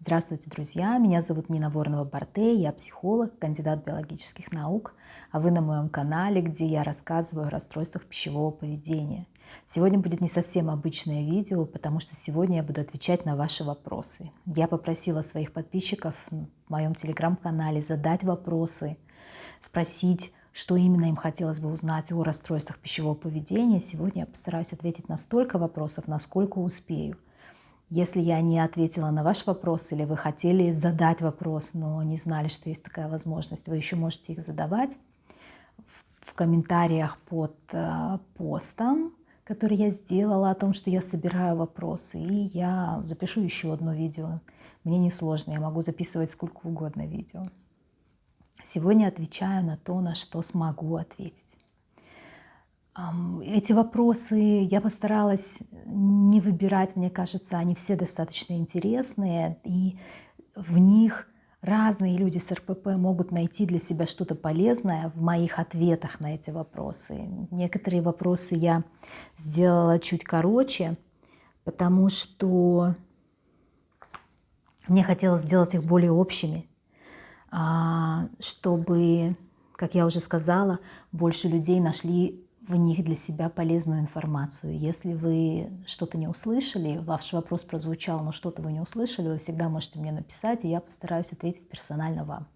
Здравствуйте, друзья! Меня зовут Нина Воронова-Барте, я психолог, кандидат биологических наук, а вы на моем канале, где я рассказываю о расстройствах пищевого поведения. Сегодня будет не совсем обычное видео, потому что сегодня я буду отвечать на ваши вопросы. Я попросила своих подписчиков в моем телеграм-канале задать вопросы, спросить, что именно им хотелось бы узнать о расстройствах пищевого поведения. Сегодня я постараюсь ответить на столько вопросов, насколько успею. Если я не ответила на ваш вопрос, или вы хотели задать вопрос, но не знали, что есть такая возможность, вы еще можете их задавать в комментариях под постом, который я сделала о том, что я собираю вопросы. И я запишу еще одно видео. Мне не сложно, я могу записывать сколько угодно видео. Сегодня отвечаю на то, на что смогу ответить. Эти вопросы я постаралась не выбирать, мне кажется, они все достаточно интересные, и в них разные люди с РПП могут найти для себя что-то полезное в моих ответах на эти вопросы. Некоторые вопросы я сделала чуть короче, потому что мне хотелось сделать их более общими, чтобы, как я уже сказала, больше людей нашли в них для себя полезную информацию. Если вы что-то не услышали, ваш вопрос прозвучал, но что-то вы не услышали, вы всегда можете мне написать, и я постараюсь ответить персонально вам.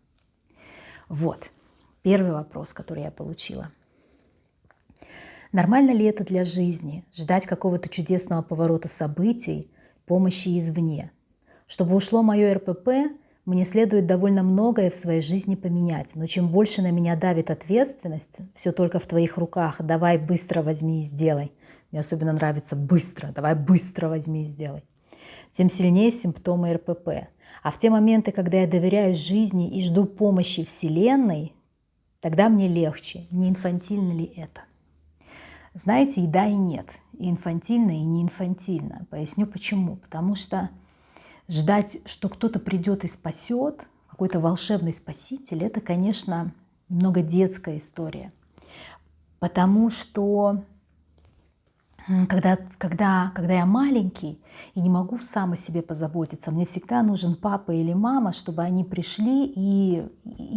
Вот, первый вопрос, который я получила. Нормально ли это для жизни, ждать какого-то чудесного поворота событий, помощи извне? Чтобы ушло мое РПП, мне следует довольно многое в своей жизни поменять, но чем больше на меня давит ответственность, все только в твоих руках, давай быстро возьми и сделай. Мне особенно нравится быстро, давай быстро возьми и сделай. Тем сильнее симптомы РПП. А в те моменты, когда я доверяюсь жизни и жду помощи Вселенной, тогда мне легче. Не инфантильно ли это? Знаете, и да, и нет. И инфантильно, и не инфантильно. Поясню почему. Потому что ждать, что кто-то придет и спасет, какой-то волшебный спаситель, это, конечно, немного детская история. Потому что когда я маленький и не могу сам о себе позаботиться, мне всегда нужен папа или мама, чтобы они пришли и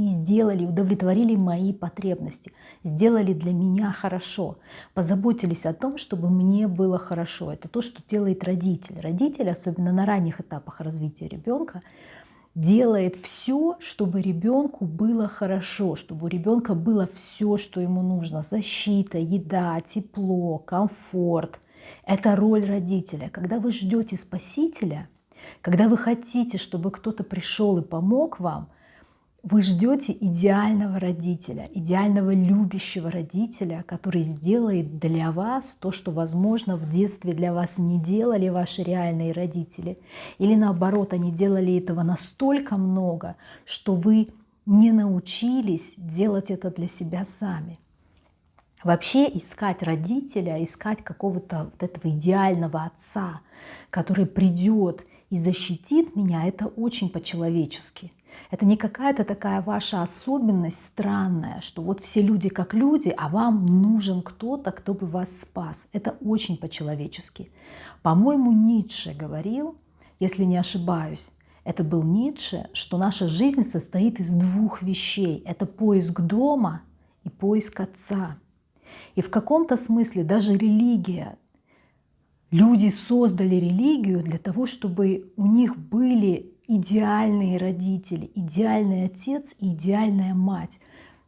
сделали, удовлетворили мои потребности, сделали для меня хорошо, позаботились о том, чтобы мне было хорошо. Это то, что делает родитель. Родитель, особенно на ранних этапах развития ребенка, делает все, чтобы ребенку было хорошо, чтобы у ребенка было все, что ему нужно. Защита, еда, тепло, комфорт. Это роль родителя. Когда вы ждете спасителя, когда вы хотите, чтобы кто-то пришел и помог вам, вы ждете идеального родителя, идеального любящего родителя, который сделает для вас то, что, возможно, в детстве для вас не делали ваши реальные родители. Или наоборот, они делали этого настолько много, что вы не научились делать это для себя сами. Вообще искать родителя, искать какого-то вот этого идеального отца, который придет и защитит меня, это очень по-человечески. Это не какая-то такая ваша особенность странная, что вот все люди как люди, а вам нужен кто-то, кто бы вас спас. Это очень по-человечески. По-моему, Ницше говорил, если не ошибаюсь, это был Ницше, что наша жизнь состоит из двух вещей. Это поиск дома и поиск отца. И в каком-то смысле даже религия. Люди создали религию для того, чтобы у них были идеальные родители, идеальный отец и идеальная мать.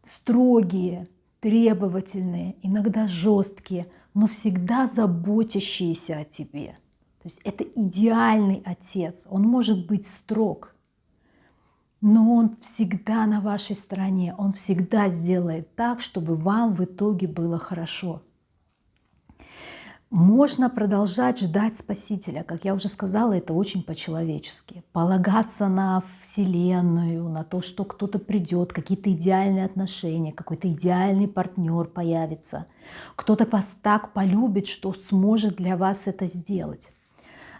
Строгие, требовательные, иногда жесткие, но всегда заботящиеся о тебе. То есть это идеальный отец. Он может быть строг, но он всегда на вашей стороне. Он всегда сделает так, чтобы вам в итоге было хорошо. Можно продолжать ждать Спасителя. Как я уже сказала, это очень по-человечески. Полагаться на Вселенную, на то, что кто-то придет, какие-то идеальные отношения, какой-то идеальный партнер появится. Кто-то вас так полюбит, что сможет для вас это сделать.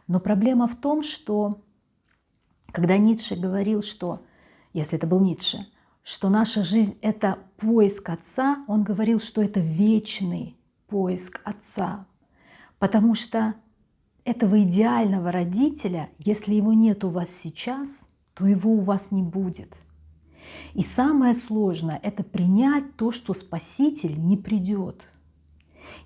Но проблема в том, что когда Ницше говорил, что, если это был Ницше, что наша жизнь – это поиск Отца, он говорил, что это вечный поиск Отца. Потому что этого идеального родителя, если его нет у вас сейчас, то его у вас не будет. И самое сложное — это принять то, что Спаситель не придет.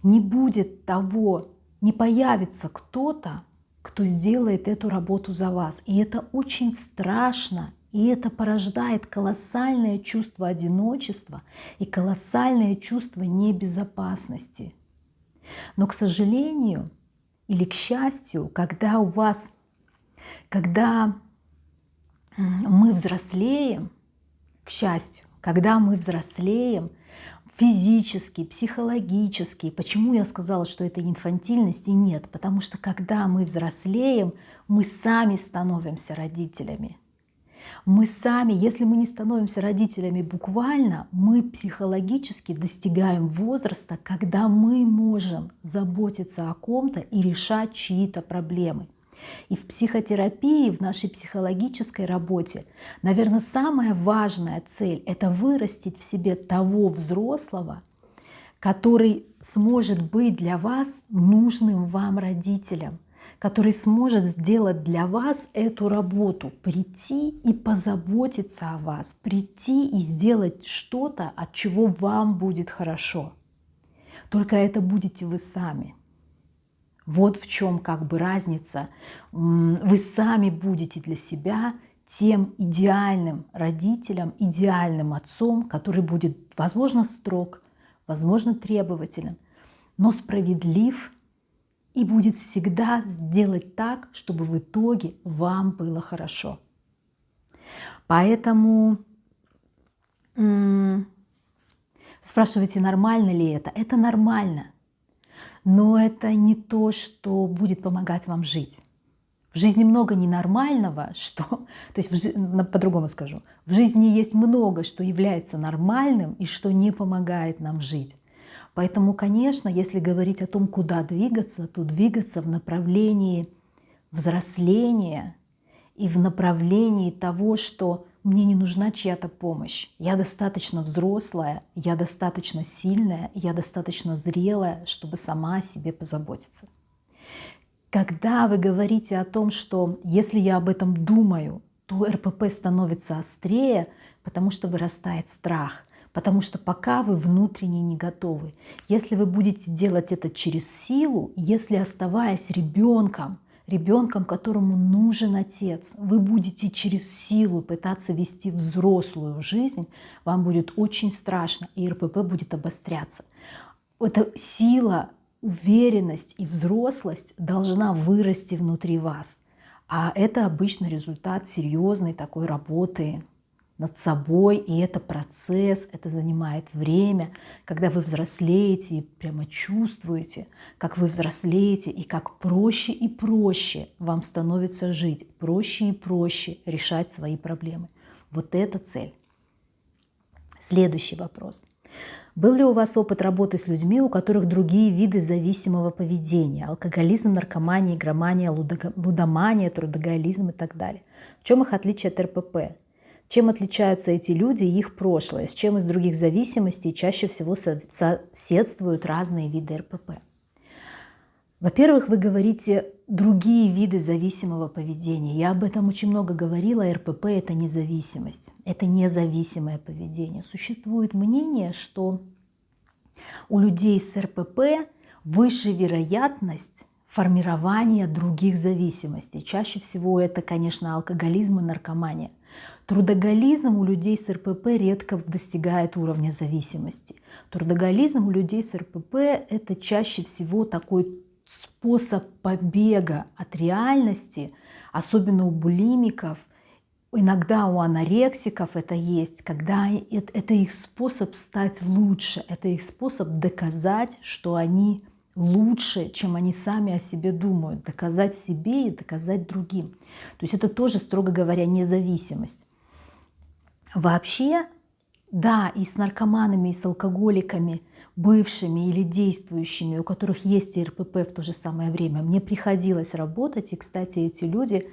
Не будет того, не появится кто-то, кто сделает эту работу за вас. И это очень страшно, и это порождает колоссальное чувство одиночества и колоссальное чувство небезопасности. Но, к сожалению или к счастью, когда мы взрослеем, к счастью, когда мы взрослеем физически, психологически, почему я сказала, что это инфантильность и нет? Потому что когда мы взрослеем, мы сами становимся родителями. Мы сами, если мы не становимся родителями буквально, мы психологически достигаем возраста, когда мы можем заботиться о ком-то и решать чьи-то проблемы. И в психотерапии, в нашей психологической работе, наверное, самая важная цель — это вырастить в себе того взрослого, который сможет быть для вас нужным вам родителем, который сможет сделать для вас эту работу, прийти и позаботиться о вас, прийти и сделать что-то, от чего вам будет хорошо. Только это будете вы сами. Вот в чем как бы разница. Вы сами будете для себя тем идеальным родителем, идеальным отцом, который будет, возможно, строг, возможно, требователен, но справедлив и будет всегда делать так, чтобы в итоге вам было хорошо. Поэтому спрашиваете, нормально ли это? Это нормально. Но это не то, что будет помогать вам жить. В жизни много ненормального, что... То есть, по-другому скажу. В жизни есть много, что является нормальным и что не помогает нам жить. Поэтому, конечно, если говорить о том, куда двигаться, то двигаться в направлении взросления и в направлении того, что мне не нужна чья-то помощь. Я достаточно взрослая, я достаточно сильная, я достаточно зрелая, чтобы сама о себе позаботиться. Когда вы говорите о том, что если я об этом думаю, то РПП становится острее, потому что вырастает страх, потому что пока вы внутренне не готовы. Если вы будете делать это через силу, если оставаясь ребенком, которому нужен отец, вы будете через силу пытаться вести взрослую жизнь, вам будет очень страшно, и РПП будет обостряться. Эта сила, уверенность и взрослость должна вырасти внутри вас. А это обычно результат серьезной такой работы над собой, и это процесс, это занимает время, когда вы взрослеете и прямо чувствуете, как вы взрослеете, и как проще и проще вам становится жить, проще и проще решать свои проблемы. Вот это цель. Следующий вопрос. Был ли у вас опыт работы с людьми, у которых другие виды зависимого поведения? Алкоголизм, наркомания, игромания, лудомания, трудоголизм и так далее. В чем их отличие от РПП? Чем отличаются эти люди и их прошлое? С чем из других зависимостей чаще всего соседствуют разные виды РПП? Во-первых, вы говорите другие виды зависимого поведения. Я об этом очень много говорила. РПП — это не зависимость, это независимое поведение. Существует мнение, что у людей с РПП выше вероятность формирования других зависимостей. Чаще всего это, конечно, алкоголизм и наркомания. Трудоголизм у людей с РПП редко достигает уровня зависимости. Трудоголизм у людей с РПП — это чаще всего такой способ побега от реальности, особенно у булимиков, иногда у анорексиков это есть, когда это их способ стать лучше, это их способ доказать, что они лучше, чем они сами о себе думают, доказать себе и доказать другим. То есть это тоже, строго говоря, независимость. Вообще, да, и с наркоманами, и с алкоголиками, бывшими или действующими, у которых есть и РПП в то же самое время, мне приходилось работать. И, кстати, эти люди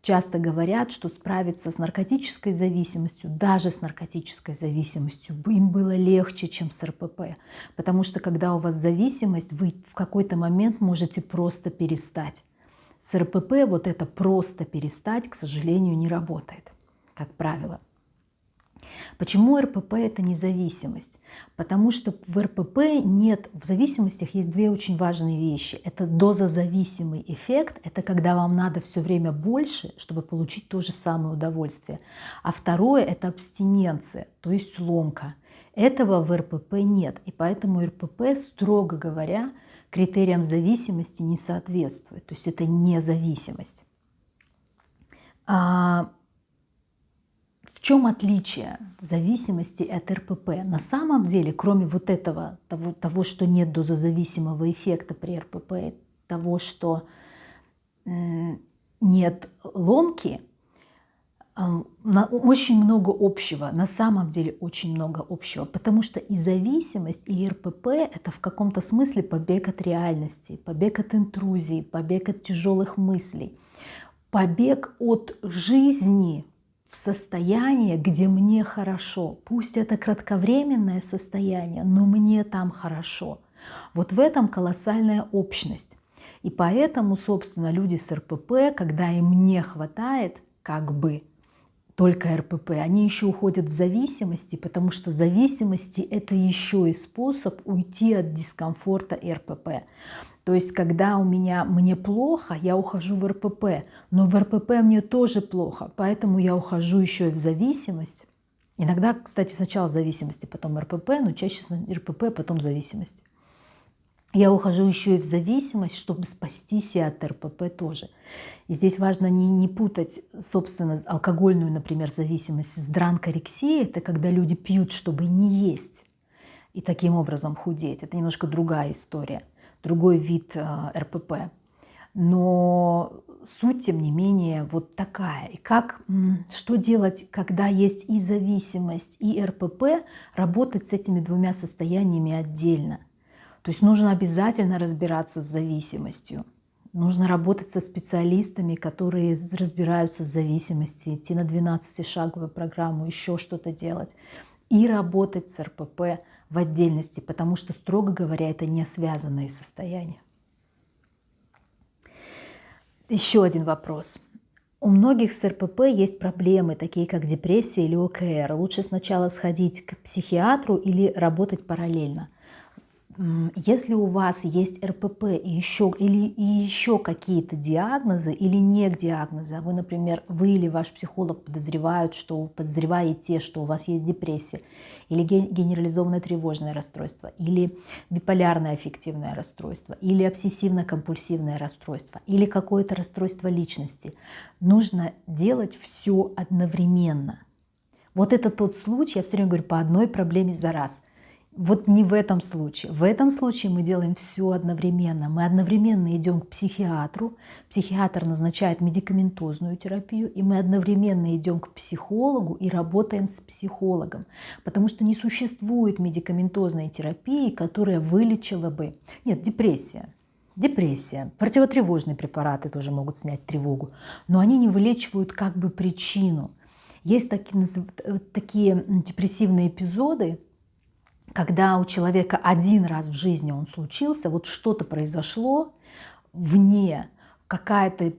часто говорят, что справиться с наркотической зависимостью, даже с наркотической зависимостью, им было легче, чем с РПП. Потому что когда у вас зависимость, вы в какой-то момент можете просто перестать. С РПП вот это просто перестать, к сожалению, не работает, как правило. Почему РПП это независимость? Потому что в РПП нет, в зависимостях есть две очень важные вещи. Это дозозависимый эффект, это когда вам надо все время больше, чтобы получить то же самое удовольствие. А второе это абстиненция, то есть ломка. Этого в РПП нет, и поэтому РПП, строго говоря, критериям зависимости не соответствует. То есть это не зависимость. В чем отличие зависимости от РПП? На самом деле, кроме вот этого, того, что нет дозозависимого эффекта при РПП, того, что нет ломки, очень много общего, на самом деле очень много общего, потому что и зависимость, и РПП – это в каком-то смысле побег от реальности, побег от интрузии, побег от тяжелых мыслей, побег от жизни в состояние, где мне хорошо. Пусть это кратковременное состояние, но мне там хорошо. Вот в этом колоссальная общность. И поэтому, собственно, люди с РПП, когда им не хватает как бы только РПП, они еще уходят в зависимости, потому что зависимости – это еще и способ уйти от дискомфорта РПП. То есть, когда мне плохо, я ухожу в РПП, но в РПП мне тоже плохо, поэтому я ухожу еще и в зависимость. Иногда, кстати, сначала зависимости, потом РПП, но чаще РПП, потом зависимость. Я ухожу еще и в зависимость, чтобы спастись и от РПП тоже. И здесь важно не путать, собственно, алкогольную, например, зависимость с дранкорексией. Это когда люди пьют, чтобы не есть, и таким образом худеть. Это немножко другая история, другой вид РПП. Но суть, тем не менее, вот такая. И что делать, когда есть и зависимость, и РПП, работать с этими двумя состояниями отдельно. То есть нужно обязательно разбираться с зависимостью. Нужно работать со специалистами, которые разбираются с зависимостью, идти на 12-шаговую программу, еще что-то делать. И работать с РПП в отдельности, потому что, строго говоря, это не связанные состояния. Еще один вопрос. У многих с РПП есть проблемы, такие как депрессия или ОКР. Лучше сначала сходить к психиатру или работать параллельно. Если у вас есть РПП и еще какие-то диагнозы или не диагнозы, вы, например, вы или ваш психолог подозреваете, что у вас есть депрессия или генерализованное тревожное расстройство, или биполярное аффективное расстройство, или обсессивно-компульсивное расстройство, или какое-то расстройство личности, нужно делать все одновременно. Вот это тот случай, я все время говорю, по одной проблеме за раз. Вот не в этом случае. В этом случае мы делаем все одновременно. Мы одновременно идем к психиатру, психиатр назначает медикаментозную терапию, и мы одновременно идем к психологу и работаем с психологом. Потому что не существует медикаментозной терапии, которая вылечила бы... Нет, депрессия. Противотревожные препараты тоже могут снять тревогу, но они не вылечивают как бы причину. Есть такие депрессивные эпизоды, когда у человека один раз в жизни он случился, вот что-то произошло вне, какая-то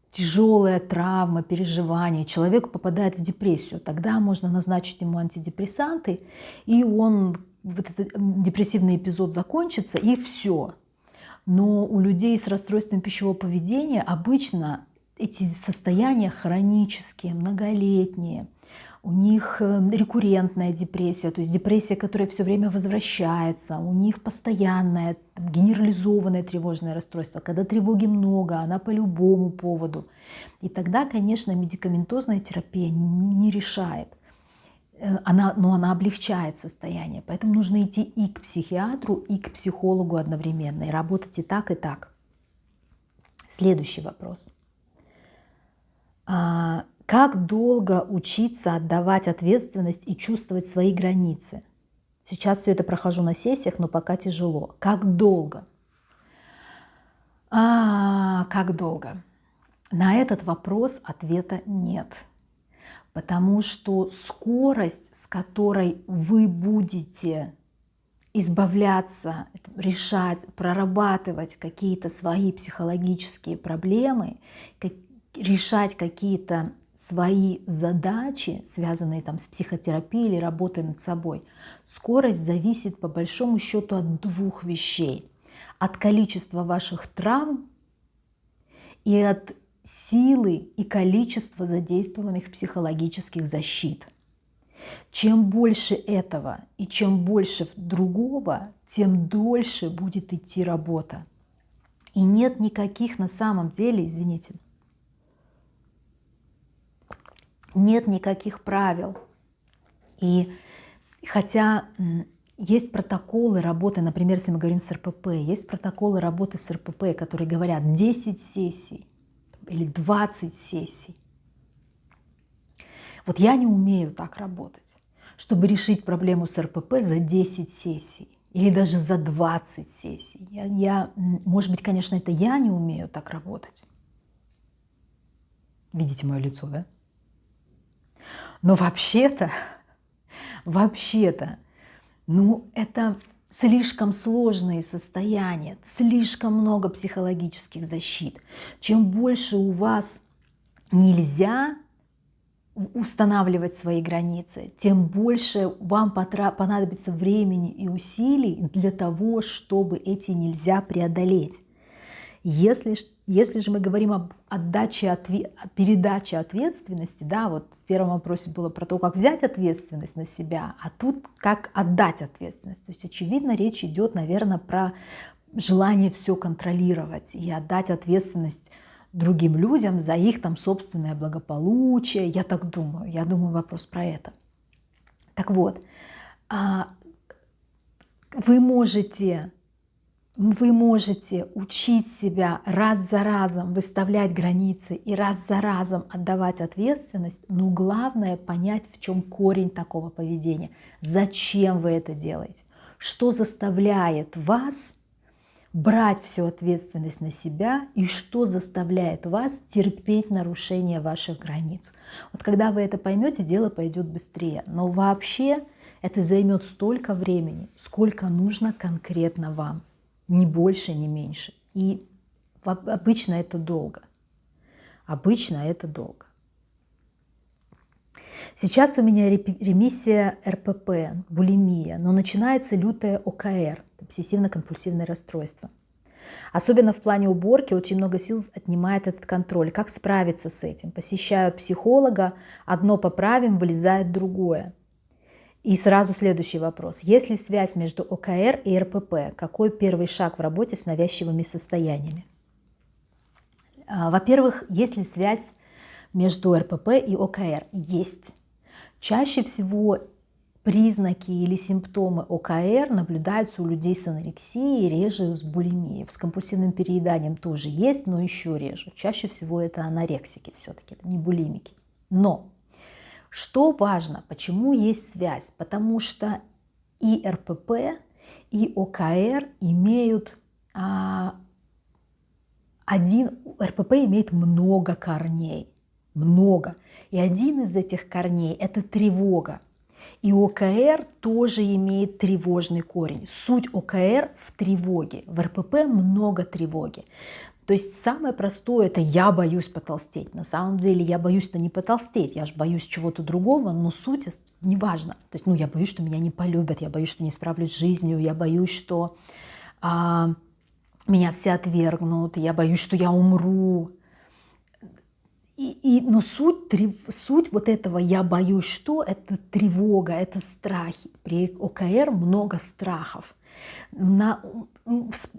тяжелая травма, переживание, человек попадает в депрессию, тогда можно назначить ему антидепрессанты, и вот этот депрессивный эпизод закончится, и все. Но у людей с расстройством пищевого поведения обычно эти состояния хронические, многолетние. У них рекуррентная депрессия, то есть депрессия, которая все время возвращается. У них постоянное генерализованное тревожное расстройство, когда тревоги много, она по любому поводу. И тогда, конечно, медикаментозная терапия не решает. Но она облегчает состояние. Поэтому нужно идти и к психиатру, и к психологу одновременно. И работать и так, и так. Следующий вопрос. Как долго учиться отдавать ответственность и чувствовать свои границы? Сейчас все это прохожу на сессиях, но пока тяжело. Как долго? Как долго? На этот вопрос ответа нет. Потому что скорость, с которой вы будете избавляться, решать, прорабатывать какие-то свои психологические проблемы, решать какие-то свои задачи, связанные там с психотерапией или работой над собой, скорость зависит по большому счету от двух вещей. От количества ваших травм и от силы и количества задействованных психологических защит. Чем больше этого и чем больше другого, тем дольше будет идти работа. И нет никаких на самом деле, извините, нет никаких правил. И хотя есть протоколы работы, например, если мы говорим с РПП, есть протоколы работы с РПП, которые говорят 10 сессий или 20 сессий. Вот я не умею так работать, чтобы решить проблему с РПП за 10 сессий или даже за 20 сессий. Может быть, конечно, это я не умею так работать. Видите мое лицо, да? Но вообще-то, ну это слишком сложные состояния, слишком много психологических защит. Чем больше у вас нельзя устанавливать свои границы, тем больше вам понадобится времени и усилий для того, чтобы эти нельзя преодолеть. Если же мы говорим об передаче ответственности, да, вот в первом вопросе было про то, как взять ответственность на себя, а тут как отдать ответственность. То есть, очевидно, речь идет, наверное, про желание все контролировать и отдать ответственность другим людям за их там собственное благополучие. Я так думаю. Я думаю, вопрос про это. Так вот, вы можете учить себя раз за разом выставлять границы и раз за разом отдавать ответственность, но главное понять, в чем корень такого поведения. Зачем вы это делаете? Что заставляет вас брать всю ответственность на себя и что заставляет вас терпеть нарушение ваших границ. Вот когда вы это поймете, дело пойдет быстрее. Но вообще это займет столько времени, сколько нужно конкретно вам. Ни больше, ни меньше. И обычно это долго. Обычно это долго. Сейчас у меня ремиссия РПП, булимия, но начинается лютое ОКР, обсессивно-компульсивное расстройство. Особенно в плане уборки очень много сил отнимает этот контроль. Как справиться с этим? Посещаю психолога, одно поправим, вылезает другое. И сразу следующий вопрос. Есть ли связь между ОКР и РПП? Какой первый шаг в работе с навязчивыми состояниями? Во-первых, есть ли связь между РПП и ОКР? Есть. Чаще всего признаки или симптомы ОКР наблюдаются у людей с анорексией, реже с булимией. С компульсивным перееданием тоже есть, но еще реже. Чаще всего это анорексики все-таки, не булимики. Но что важно, почему есть связь? Потому что и РПП, и ОКР имеют РПП имеет много корней, много. И один из этих корней – это тревога. И ОКР тоже имеет тревожный корень. Суть ОКР в тревоге. В РПП много тревоги. То есть самое простое – это я боюсь потолстеть. На самом деле я боюсь-то не потолстеть, я же боюсь чего-то другого, но суть неважно. То есть я боюсь, что меня не полюбят, я боюсь, что не справлюсь с жизнью, я боюсь, что меня все отвергнут, я боюсь, что я умру. Но суть вот этого «я боюсь что» – это тревога, это страхи. При ОКР много страхов.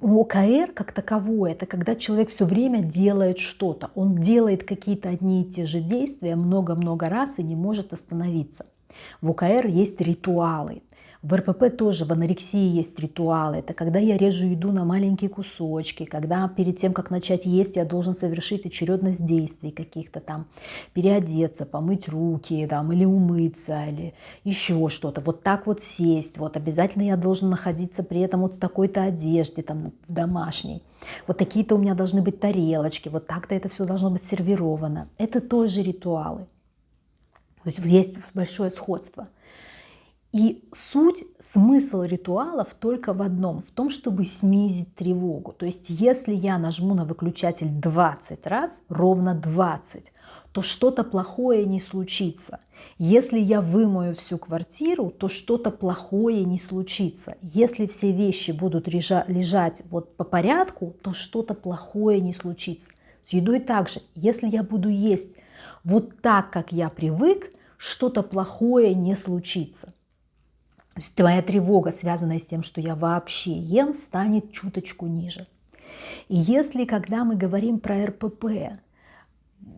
ОКР как таковое – это когда человек все время делает что-то. Он делает какие-то одни и те же действия много-много раз и не может остановиться. В ОКР есть ритуалы. В РПП тоже, в анорексии есть ритуалы. Это когда я режу еду на маленькие кусочки, когда перед тем, как начать есть, я должен совершить очередность действий каких-то там, переодеться, помыть руки там, или умыться, или еще что-то. Вот так вот сесть, вот обязательно я должен находиться при этом вот в такой-то одежде, там, в домашней. Вот такие-то у меня должны быть тарелочки, вот так-то это все должно быть сервировано. Это тоже ритуалы. То есть есть большое сходство. И суть, смысл ритуалов только в одном, в том, чтобы снизить тревогу. То есть если я нажму на выключатель 20 раз, ровно 20, то что-то плохое не случится. Если я вымою всю квартиру, то что-то плохое не случится. Если все вещи будут лежать вот по порядку, то что-то плохое не случится. С едой также. Если я буду есть вот так, как я привык, что-то плохое не случится. То есть твоя тревога, связанная с тем, что я вообще ем, станет чуточку ниже. И если, когда мы говорим про РПП,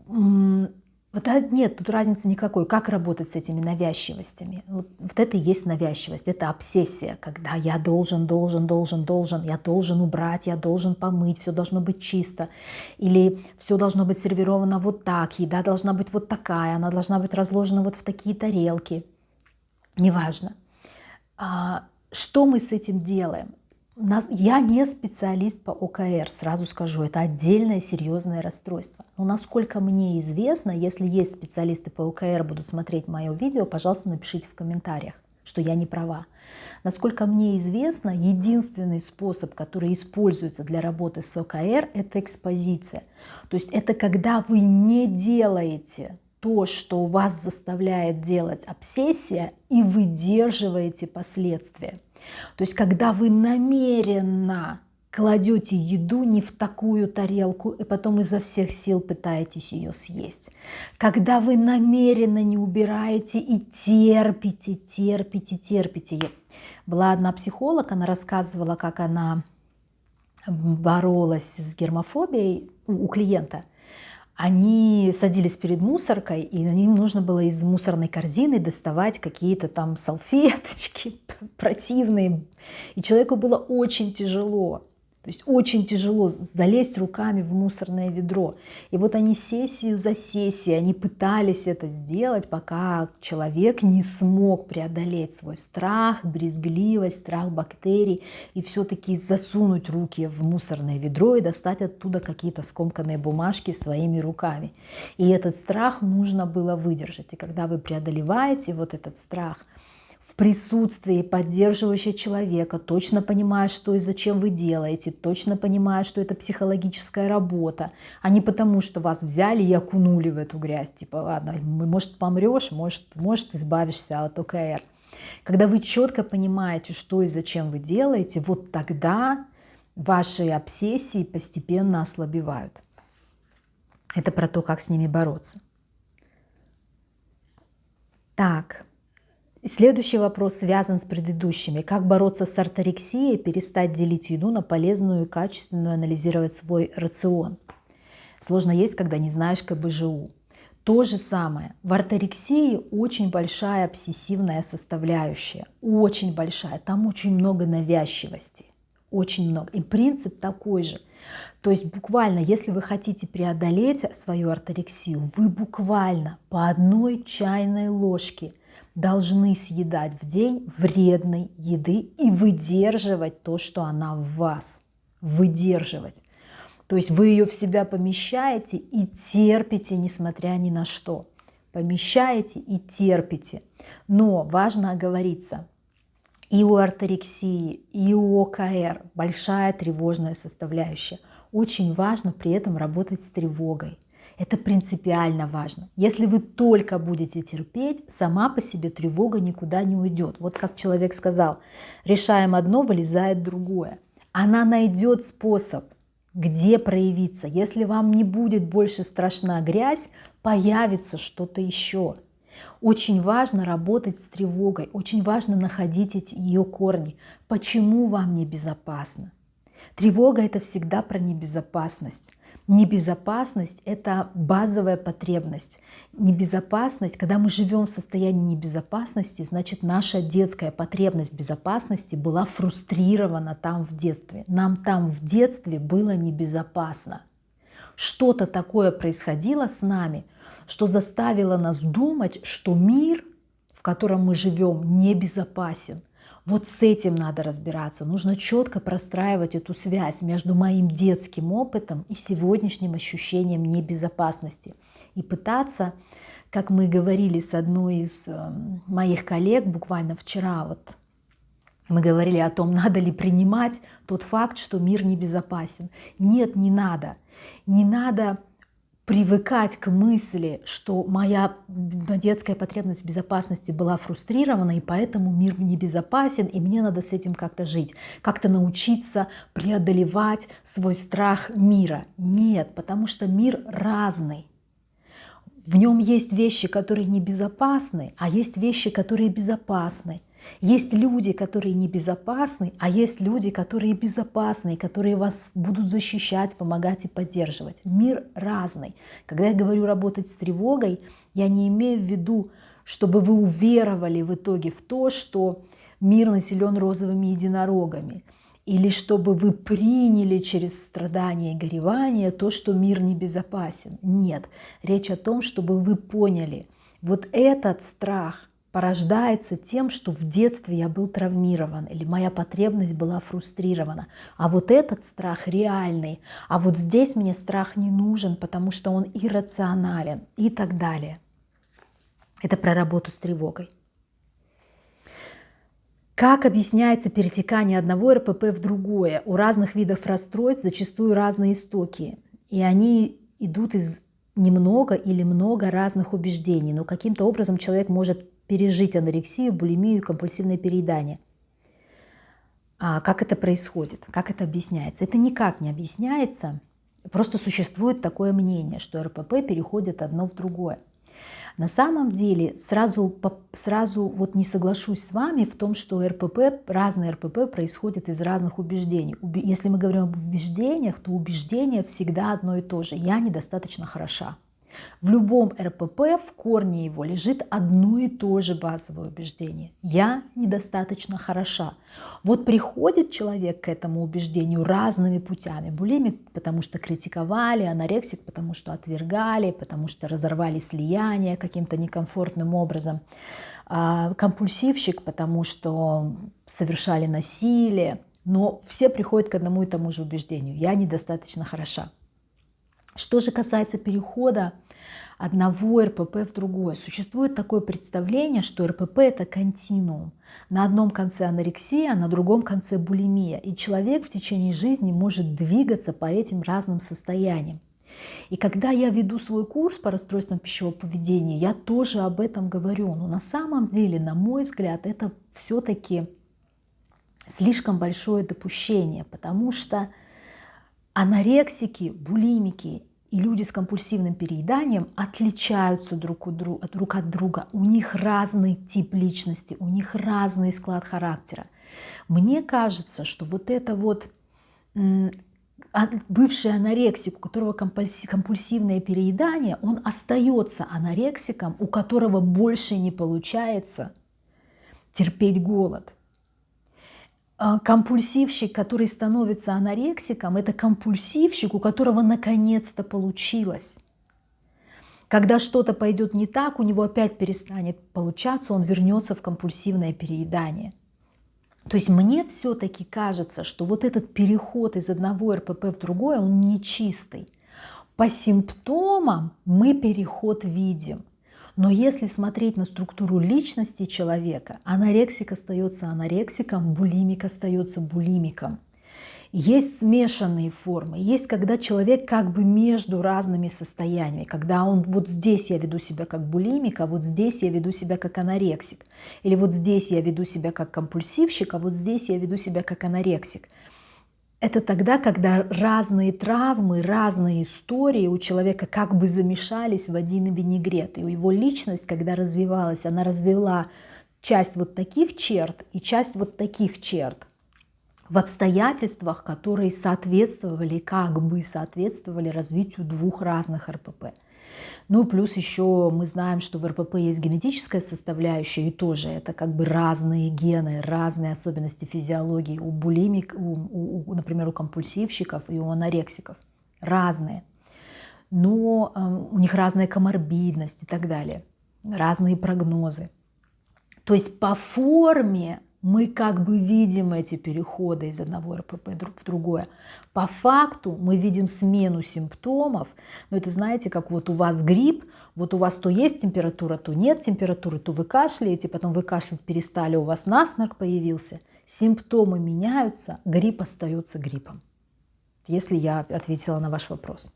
нет, тут разницы никакой. Как работать с этими навязчивостями? Вот это и есть навязчивость, это обсессия, когда я должен, я должен убрать, я должен помыть, все должно быть чисто. Или все должно быть сервировано вот так, еда должна быть вот такая, она должна быть разложена вот в такие тарелки. Неважно. Что мы с этим делаем? Я не специалист по ОКР, сразу скажу, это отдельное серьезное расстройство. Но насколько мне известно, если есть специалисты по ОКР, будут смотреть мое видео, пожалуйста, напишите в комментариях, что я не права. Насколько мне известно, единственный способ, который используется для работы с ОКР, это экспозиция. То есть это когда вы не делаете то, что вас заставляет делать обсессия, и выдерживаете последствия. То есть когда вы намеренно кладете еду не в такую тарелку и потом изо всех сил пытаетесь ее съесть. Когда вы намеренно не убираете и терпите. Была одна психолог, она рассказывала, как она боролась с гермофобией у клиента. Они садились перед мусоркой, и им нужно было из мусорной корзины доставать какие-то там салфеточки противные. И человеку было очень тяжело. То есть очень тяжело залезть руками в мусорное ведро. И вот они сессию за сессией, они пытались это сделать, пока человек не смог преодолеть свой страх, брезгливость, страх бактерий и все-таки засунуть руки в мусорное ведро и достать оттуда какие-то скомканные бумажки своими руками. И этот страх нужно было выдержать. И когда вы преодолеваете вот этот страх, в присутствии поддерживающего человека, точно понимая, что и зачем вы делаете, точно понимая, что это психологическая работа, а не потому, что вас взяли и окунули в эту грязь. Типа, ладно, может помрешь, может избавишься от ОКР. Когда вы четко понимаете, что и зачем вы делаете, вот тогда ваши обсессии постепенно ослабевают. Это про то, как с ними бороться. Так. Следующий вопрос связан с предыдущими. Как бороться с орторексией, перестать делить еду на полезную и качественную, анализировать свой рацион? Сложно есть, когда не знаешь КБЖУ. То же самое. В орторексии очень большая обсессивная составляющая. Очень большая. Там очень много навязчивости. Очень много. И принцип такой же. То есть буквально, если вы хотите преодолеть свою орторексию, вы буквально по одной чайной ложке должны съедать в день вредной еды и выдерживать то, что она в вас. Выдерживать. То есть вы ее в себя помещаете и терпите, несмотря ни на что. Помещаете и терпите. Но важно оговориться. И у орторексии, и у ОКР большая тревожная составляющая. Очень важно при этом работать с тревогой. Это принципиально важно. Если вы только будете терпеть, сама по себе тревога никуда не уйдет. Вот как человек сказал, решаем одно, вылезает другое. Она найдет способ, где проявиться. Если вам не будет больше страшна грязь, появится что-то еще. Очень важно работать с тревогой, очень важно находить ее корни. Почему вам небезопасно? Тревога – это всегда про небезопасность. Небезопасность – это базовая потребность. Небезопасность, когда мы живем в состоянии небезопасности, значит, наша детская потребность в безопасности была фрустрирована там в детстве. Нам там в детстве было небезопасно. Что-то такое происходило с нами, что заставило нас думать, что мир, в котором мы живем, небезопасен. Вот с этим надо разбираться. Нужно четко простраивать эту связь между моим детским опытом и сегодняшним ощущением небезопасности. И пытаться как мы говорили с одной из моих коллег буквально вчера, вот мы говорили о том, надо ли принимать тот факт, что мир небезопасен. Нет, не надо. Не надо привыкать к мысли, что моя детская потребность в безопасности была фрустрирована, и поэтому мир небезопасен, и мне надо с этим как-то жить, как-то научиться преодолевать свой страх мира. Нет, потому что мир разный. В нем есть вещи, которые небезопасны, а есть вещи, которые безопасны. Есть люди, которые небезопасны, а есть люди, которые безопасны, которые вас будут защищать, помогать и поддерживать. Мир разный. Когда я говорю работать с тревогой, я не имею в виду, чтобы вы уверовали в итоге в то, что мир населен розовыми единорогами, или чтобы вы приняли через страдания и горевания то, что мир небезопасен. Нет, речь о том, чтобы вы поняли, вот этот страх порождается тем, что в детстве я был травмирован или моя потребность была фрустрирована. А вот этот страх реальный, а вот здесь мне страх не нужен, потому что он иррационален и так далее. Это про работу с тревогой. Как объясняется перетекание одного РПП в другое? У разных видов расстройств зачастую разные истоки, и они идут из немного или много разных убеждений, но каким-то образом человек может пережить анорексию, булимию и компульсивное переедание. Как это происходит? Как это объясняется? Это никак не объясняется, просто существует такое мнение, что РПП переходит одно в другое. На самом деле сразу вот не соглашусь с вами в том, что разные РПП происходят из разных убеждений. Если мы говорим об убеждениях, то убеждение всегда одно и то же. Я недостаточно хороша. В любом РПП в корне его лежит одно и то же базовое убеждение. Я недостаточно хороша. Вот приходит человек к этому убеждению разными путями. Булимик, потому что критиковали, анорексик, потому что отвергали, потому что разорвали слияние каким-то некомфортным образом. Компульсивщик, потому что совершали насилие. Но все приходят к одному и тому же убеждению. Я недостаточно хороша. Что же касается перехода одного РПП в другое, существует такое представление, что РПП – это континуум. На одном конце анорексия, а на другом конце булимия. И человек в течение жизни может двигаться по этим разным состояниям. И когда я веду свой курс по расстройствам пищевого поведения, я тоже об этом говорю. Но на самом деле, на мой взгляд, это все-таки слишком большое допущение, потому что анорексики, булимики и люди с компульсивным перееданием отличаются друг от друга. У них разный тип личности, у них разный склад характера. Мне кажется, что вот это вот бывший анорексик, у которого компульсивное переедание, он остается анорексиком, у которого больше не получается терпеть голод. Компульсивщик, который становится анорексиком, это компульсивщик, у которого наконец-то получилось. Когда что-то пойдет не так, у него опять перестанет получаться, он вернется в компульсивное переедание. То есть мне все-таки кажется, что вот этот переход из одного РПП в другое, он нечистый. По симптомам мы переход видим. Но если смотреть на структуру личности человека, анорексик остается анорексиком, булимик остается булимиком. Есть смешанные формы, есть когда человек как бы между разными состояниями, когда он вот здесь я веду себя как булимик, а вот здесь я веду себя как анорексик. Или вот здесь я веду себя как компульсивщик, а вот здесь я веду себя как анорексик. Это тогда, когда разные травмы, разные истории у человека как бы замешались в один винегрет. И его личность, когда развивалась, она развила часть вот таких черт и часть вот таких черт в обстоятельствах, которые соответствовали, как бы соответствовали развитию двух разных РПП. Ну, плюс еще мы знаем, что в РПП есть генетическая составляющая, и тоже это как бы разные гены, разные особенности физиологии у булимик, например, у компульсивщиков и у анорексиков. Разные. Но у них разная коморбидность и так далее. Разные прогнозы. То есть по форме мы как бы видим эти переходы из одного РПП в другое. По факту мы видим смену симптомов. Но это знаете, как вот у вас грипп, Вот у вас то есть температура, то нет температуры, то вы кашляете, потом вы кашлять перестали, у вас насморк появился. Симптомы меняются, грипп остается гриппом. Если я ответила на ваш вопрос.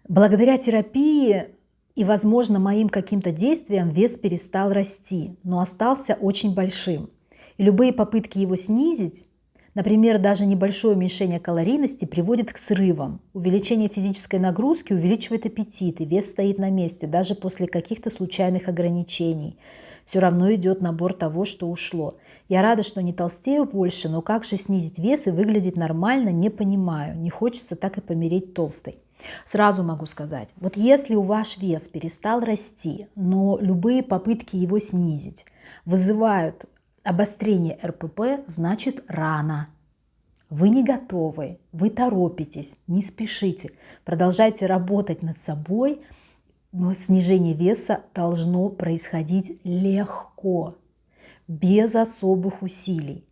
Благодаря терапии и, возможно, моим каким-то действиям вес перестал расти, но остался очень большим. И любые попытки его снизить, например, даже небольшое уменьшение калорийности, приводит к срывам. Увеличение физической нагрузки увеличивает аппетит, и вес стоит на месте, даже после каких-то случайных ограничений. Все равно идет набор того, что ушло. Я рада, что не толстею больше, но как же снизить вес и выглядеть нормально, не понимаю. Не хочется так и помереть толстой. Сразу могу сказать, вот если у ваш вес перестал расти, но любые попытки его снизить вызывают обострение РПП, значит рано. Вы не готовы, вы торопитесь, не спешите. Продолжайте работать над собой, но снижение веса должно происходить легко, без особых усилий.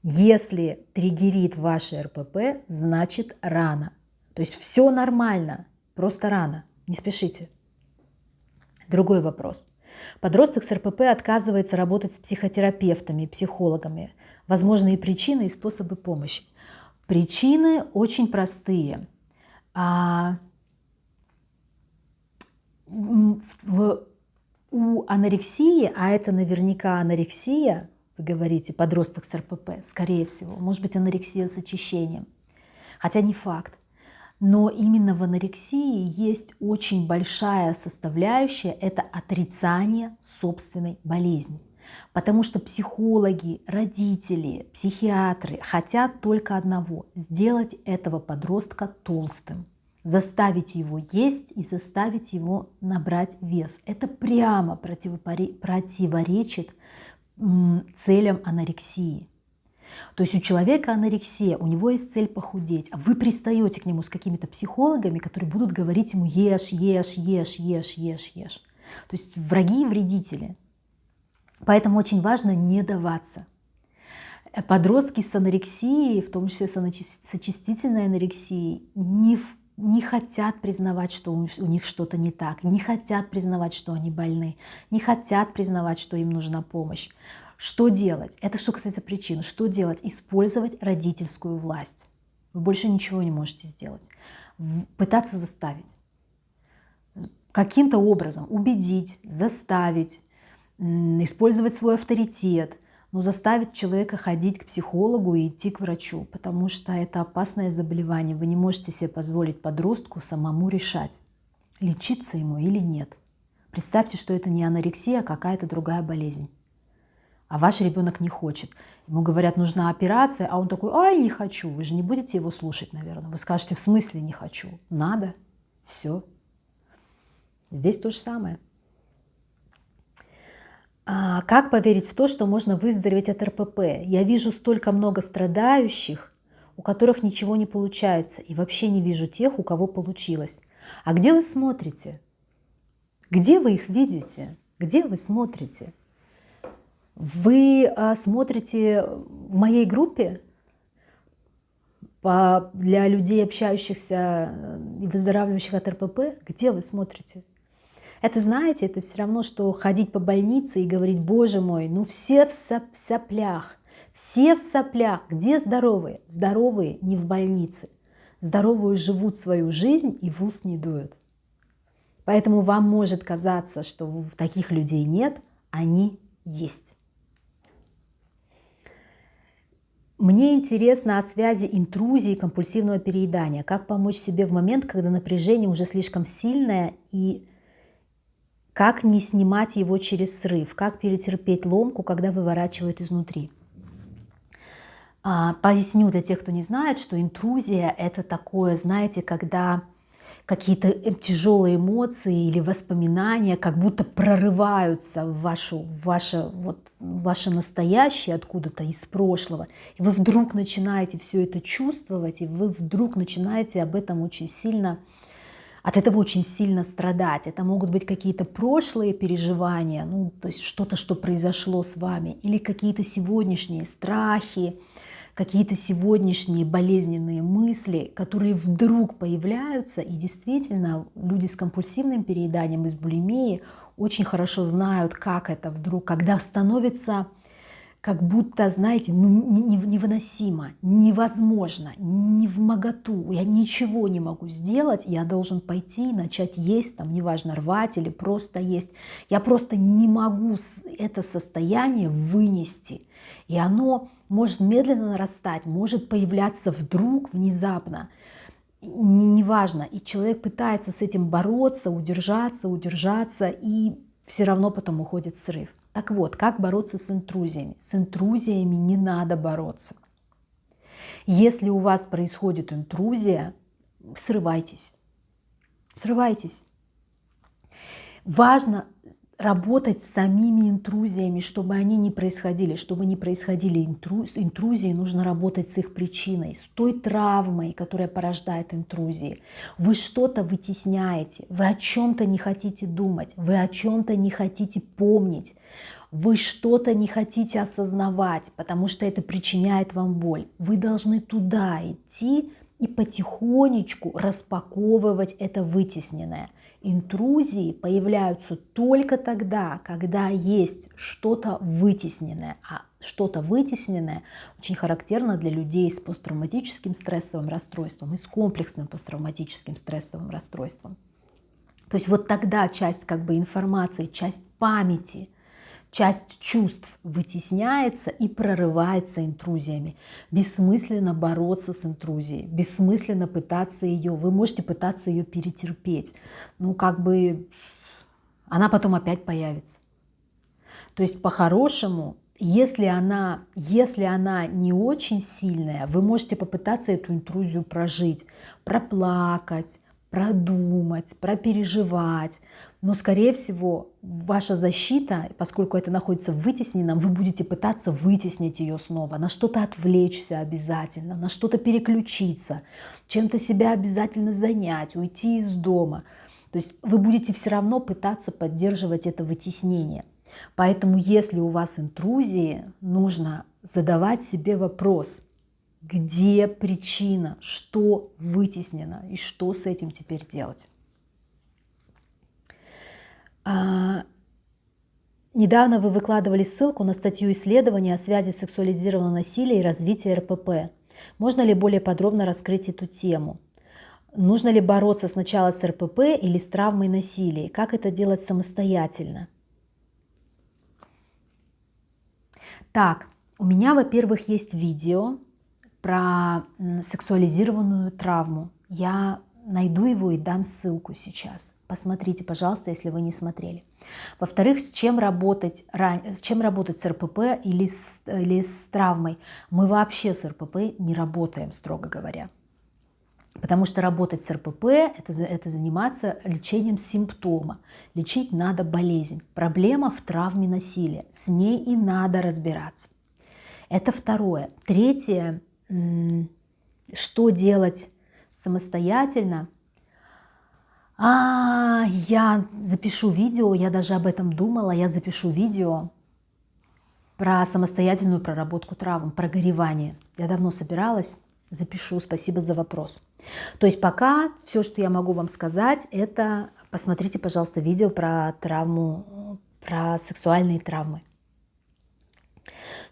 Если триггерит ваше РПП, значит рано. То есть все нормально, просто рано, не спешите. Другой вопрос. Подросток с РПП отказывается работать с психотерапевтами, психологами. Возможные причины и способы помощи. Причины очень простые. У анорексии, а это наверняка анорексия, вы говорите, подросток с РПП, скорее всего, может быть анорексия с очищением, хотя не факт. Но именно в анорексии есть очень большая составляющая – это отрицание собственной болезни. Потому что психологи, родители, психиатры хотят только одного – сделать этого подростка толстым, заставить его есть и заставить его набрать вес. Это прямо противоречит целям анорексии. То есть у человека анорексия, у него есть цель похудеть, а вы пристаете к нему с какими-то психологами, которые будут говорить ему ешь, ешь, ешь, ешь, ешь, ешь. То есть враги и вредители. Поэтому очень важно не даваться. Подростки с анорексией, в том числе с очистительной анорексией, не хотят признавать, что у них что-то не так, не хотят признавать, что они больны, не хотят признавать, что им нужна помощь. Что делать? Это что касается причин. Что делать? Использовать родительскую власть. Вы больше ничего не можете сделать. Пытаться заставить. Каким-то образом убедить, заставить, использовать свой авторитет, но заставить человека ходить к психологу и идти к врачу, потому что это опасное заболевание. Вы не можете себе позволить подростку самому решать, лечиться ему или нет. Представьте, что это не анорексия, а какая-то другая болезнь. А ваш ребенок не хочет. Ему говорят, нужна операция, а он такой, ай, не хочу. Вы же не будете его слушать, наверное. Вы скажете, в смысле не хочу? Надо. Все. Здесь то же самое. Как поверить в то, что можно выздороветь от РПП? Я вижу столько много страдающих, у которых ничего не получается. И вообще не вижу тех, у кого получилось. А где вы смотрите? Где вы их видите? Где вы смотрите? Вы смотрите в моей группе для людей, общающихся и выздоравливающих от РПП? Где вы смотрите? Это, знаете, это все равно, что ходить по больнице и говорить, боже мой, ну все в соплях, все в соплях. Где здоровые? Здоровые не в больнице. Здоровые живут свою жизнь и в ус не дуют. Поэтому вам может казаться, что таких людей нет, они есть. Мне интересно о связи интрузии и компульсивного переедания. Как помочь себе в момент, когда напряжение уже слишком сильное, и как не снимать его через срыв? Как перетерпеть ломку, когда выворачивает изнутри? Поясню для тех, кто не знает, что интрузия – это такое, знаете, когда какие-то тяжелые эмоции или воспоминания как будто прорываются в ваше настоящее откуда-то из прошлого. И вы вдруг начинаете все это чувствовать, и вы вдруг начинаете об этом очень сильно, от этого очень сильно страдать. Это могут быть какие-то прошлые переживания, ну, то есть что-то, что произошло с вами, или какие-то сегодняшние страхи, какие-то сегодняшние болезненные мысли, которые вдруг появляются, и действительно люди с компульсивным перееданием и с булимией очень хорошо знают, как это вдруг, когда становится как будто, знаете, ну, невыносимо, невозможно, невмоготу, я ничего не могу сделать, я должен пойти и начать есть, там, неважно, рвать или просто есть. Я просто не могу это состояние вынести. И оно может медленно нарастать, может появляться вдруг, внезапно, неважно. И человек пытается с этим бороться, удержаться, и все равно потом уходит в срыв. Так вот, как бороться с интрузиями? С интрузиями не надо бороться. Если у вас происходит интрузия, срывайтесь. Срывайтесь. Важно работать с самими интрузиями, чтобы они не происходили. Чтобы не происходили интрузии, нужно работать с их причиной, с той травмой, которая порождает интрузии. Вы что-то вытесняете, вы о чем-то не хотите думать, вы о чем-то не хотите помнить, вы что-то не хотите осознавать, потому что это причиняет вам боль. Вы должны туда идти и потихонечку распаковывать это вытесненное. Интрузии появляются только тогда, когда есть что-то вытесненное. А что-то вытесненное очень характерно для людей с посттравматическим стрессовым расстройством и с комплексным посттравматическим стрессовым расстройством. То есть вот тогда часть как бы информации, часть памяти, часть чувств вытесняется и прорывается интрузиями. Бессмысленно бороться с интрузией, бессмысленно пытаться ее, вы можете пытаться ее перетерпеть, ну как бы она потом опять появится. То есть по-хорошему, если она не очень сильная, вы можете попытаться эту интрузию прожить, проплакать, продумать, пропереживать. Но, скорее всего, ваша защита, поскольку это находится в вытесненном, вы будете пытаться вытеснить ее снова, на что-то отвлечься обязательно, на что-то переключиться, чем-то себя обязательно занять, уйти из дома. То есть вы будете все равно пытаться поддерживать это вытеснение. Поэтому, если у вас интрузии, нужно задавать себе вопрос, где причина, что вытеснено и что с этим теперь делать. Недавно вы выкладывали ссылку на статью исследования о связи сексуализированного насилия и развития РПП. Можно ли более подробно раскрыть эту тему? Нужно ли бороться сначала с РПП или с травмой насилия? Как это делать самостоятельно? Так, у меня, во-первых, есть видео про сексуализированную травму. Я найду его и дам ссылку сейчас. Посмотрите, пожалуйста, если вы не смотрели. Во-вторых, с чем работать с РПП или с травмой? Мы вообще с РПП не работаем, строго говоря. Потому что работать с РПП – это заниматься лечением симптома. Лечить надо болезнь. Проблема в травме насилия. С ней и надо разбираться. Это второе. Третье, что делать самостоятельно? Я запишу видео, я даже об этом думала, я запишу видео про самостоятельную проработку травм, про горевание. Я давно собиралась, запишу, спасибо за вопрос. То есть пока все, что я могу вам сказать, это посмотрите, пожалуйста, видео про травму, про сексуальные травмы.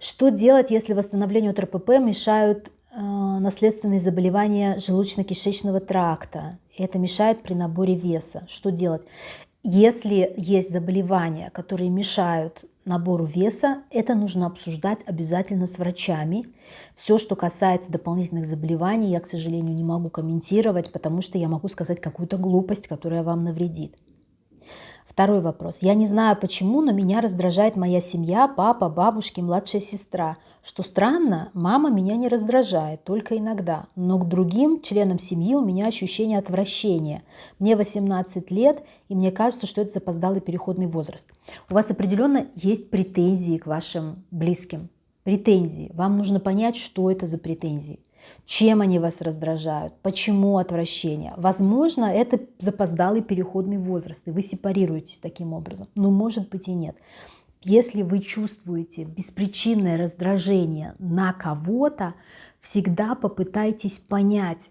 Что делать, если восстановлению от РПП мешают наследственные заболевания желудочно-кишечного тракта? Это мешает при наборе веса. Что делать? Если есть заболевания, которые мешают набору веса, это нужно обсуждать обязательно с врачами. Все, что касается дополнительных заболеваний, я, к сожалению, не могу комментировать, потому что я могу сказать какую-то глупость, которая вам навредит. Второй вопрос. Я не знаю почему, но меня раздражает моя семья, папа, бабушки, младшая сестра. Что странно, мама меня не раздражает, только иногда. Но к другим членам семьи у меня ощущение отвращения. Мне 18 лет, и мне кажется, что это запоздалый переходный возраст. У вас определенно есть претензии к вашим близким. Претензии. Вам нужно понять, что это за претензии. Чем они вас раздражают, почему отвращение. Возможно, это запоздалый переходный возраст, и вы сепарируетесь таким образом. Но может быть и нет. Если вы чувствуете беспричинное раздражение на кого-то, всегда попытайтесь понять,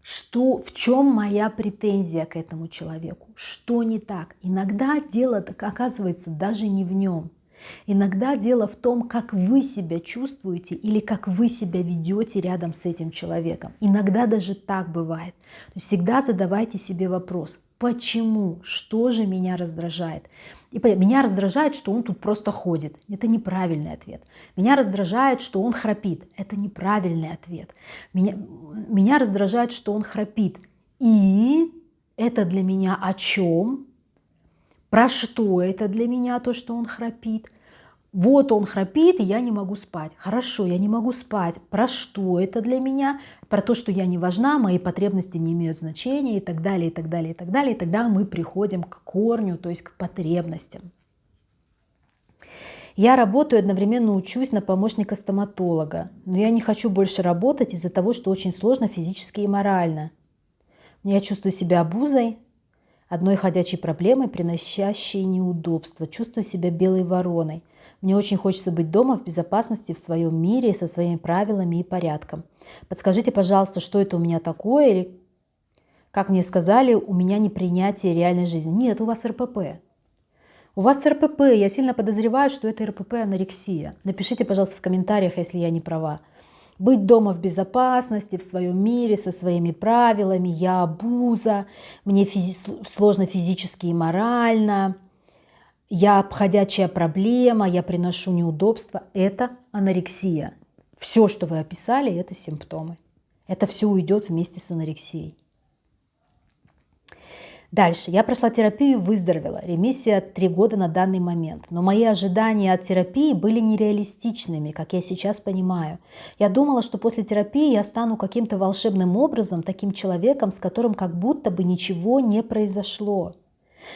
в чем моя претензия к этому человеку, что не так. Иногда дело оказывается даже не в нем. Иногда дело в том, как вы себя чувствуете или как вы себя ведете рядом с этим человеком. Иногда даже так бывает. То есть всегда задавайте себе вопрос, почему, что же меня раздражает. И меня раздражает, что он тут просто ходит. Это неправильный ответ. Меня раздражает, что он храпит. Это неправильный ответ. Меня раздражает, что он храпит. И это для меня о чем? Про что это для меня, то, что он храпит? Вот он храпит, и я не могу спать. Хорошо, я не могу спать. Про что это для меня? Про то, что я не важна, мои потребности не имеют значения и так далее, и так далее, и так далее. И тогда мы приходим к корню, то есть к потребностям. Я работаю, одновременно учусь на помощника стоматолога, но я не хочу больше работать из-за того, что очень сложно физически и морально. Я чувствую себя обузой, одной ходячей проблемой, приносящей неудобства. Чувствую себя белой вороной. Мне очень хочется быть дома в безопасности, в своем мире, со своими правилами и порядком. Подскажите, пожалуйста, что это у меня такое? Или, как мне сказали, у меня непринятие реальной жизни. Нет, у вас РПП. У вас РПП. Я сильно подозреваю, что это РПП анорексия. Напишите, пожалуйста, в комментариях, если я не права. Быть дома в безопасности, в своем мире, со своими правилами. Я обуза. Мне сложно физически и морально. Я обходячая проблема, я приношу неудобства. Это анорексия. Все, что вы описали, это симптомы. Это все уйдет вместе с анорексией. Дальше. Я прошла терапию и выздоровела. Ремиссия 3 года на данный момент. Но мои ожидания от терапии были нереалистичными, как я сейчас понимаю. Я думала, что после терапии я стану каким-то волшебным образом, таким человеком, с которым как будто бы ничего не произошло.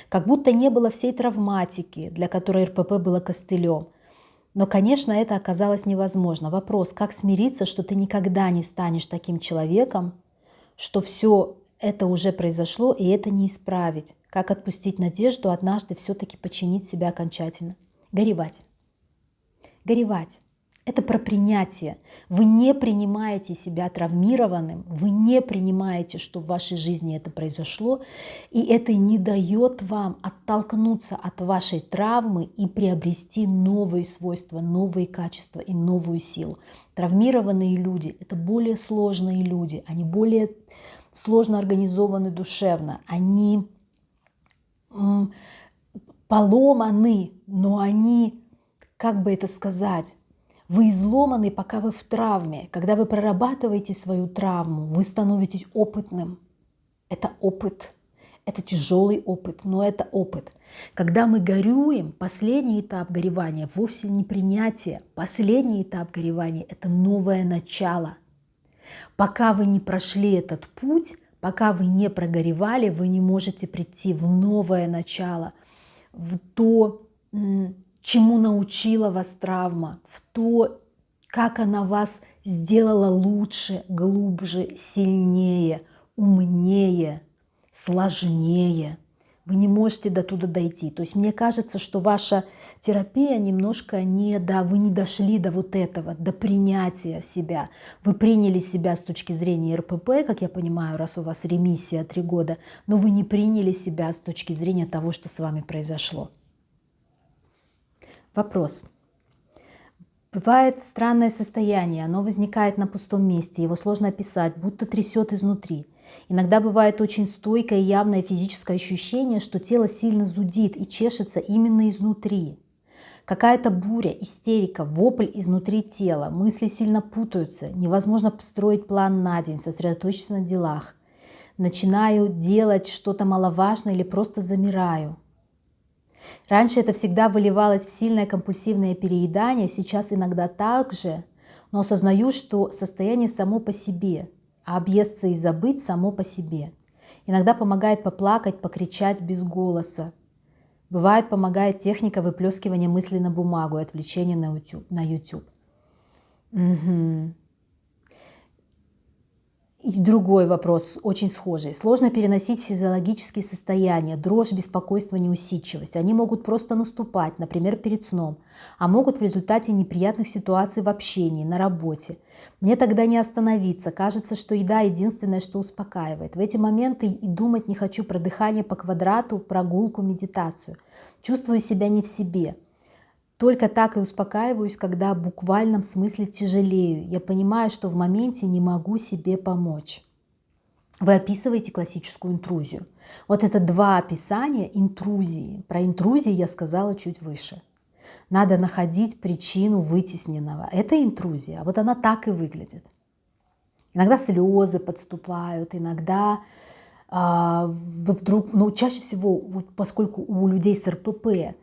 Как будто не было всей травматики, для которой РПП было костылем. Но, конечно, это оказалось невозможно. Вопрос, как смириться, что ты никогда не станешь таким человеком, что все это уже произошло, и это не исправить. Как отпустить надежду однажды все-таки починить себя окончательно. Горевать. Горевать. Это про принятие. Вы не принимаете себя травмированным, вы не принимаете, что в вашей жизни это произошло, и это не дает вам оттолкнуться от вашей травмы и приобрести новые свойства, новые качества и новую силу. Травмированные люди – это более сложные люди, они более сложно организованы душевно, они поломаны, но они, как бы это сказать, вы изломаны, пока вы в травме. Когда вы прорабатываете свою травму, вы становитесь опытным. Это опыт. Это тяжелый опыт, но это опыт. Когда мы горюем, последний этап горевания вовсе не принятие. Последний этап горевания – это новое начало. Пока вы не прошли этот путь, пока вы не прогоревали, вы не можете прийти в новое начало, в то, чему научила вас травма, в то, как она вас сделала лучше, глубже, сильнее, умнее, сложнее. Вы не можете до туда дойти. То есть мне кажется, что ваша терапия немножко вы не дошли до вот этого, до принятия себя. Вы приняли себя с точки зрения РПП, как я понимаю, раз у вас ремиссия 3 года, но вы не приняли себя с точки зрения того, что с вами произошло. Вопрос. Бывает странное состояние, оно возникает на пустом месте, его сложно описать, будто трясет изнутри. Иногда бывает очень стойкое и явное физическое ощущение, что тело сильно зудит и чешется именно изнутри. Какая-то буря, истерика, вопль изнутри тела, мысли сильно путаются, невозможно построить план на день, сосредоточиться на делах. Начинаю делать что-то маловажное или просто замираю. Раньше это всегда выливалось в сильное компульсивное переедание, сейчас иногда так же, но осознаю, что состояние само по себе, а объесться и забыть само по себе. Иногда помогает поплакать, покричать без голоса. Бывает, помогает техника выплескивания мыслей на бумагу и отвлечения на YouTube. Угу. И другой вопрос, очень схожий. Сложно переносить физиологические состояния, дрожь, беспокойство, неусидчивость. Они могут просто наступать, например, перед сном, а могут в результате неприятных ситуаций в общении, на работе. Мне тогда не остановиться. Кажется, что еда единственное, что успокаивает. В эти моменты и думать не хочу про дыхание по квадрату, прогулку, медитацию. Чувствую себя не в себе. Только так и успокаиваюсь, когда в буквальном смысле тяжелею. Я понимаю, что в моменте не могу себе помочь. Вы описываете классическую интрузию. Вот это два описания интрузии. Про интрузии я сказала чуть выше. Надо находить причину вытесненного. Это интрузия. Вот она так и выглядит. Иногда слезы подступают, иногда вы вдруг, чаще всего, вот поскольку у людей с РПП,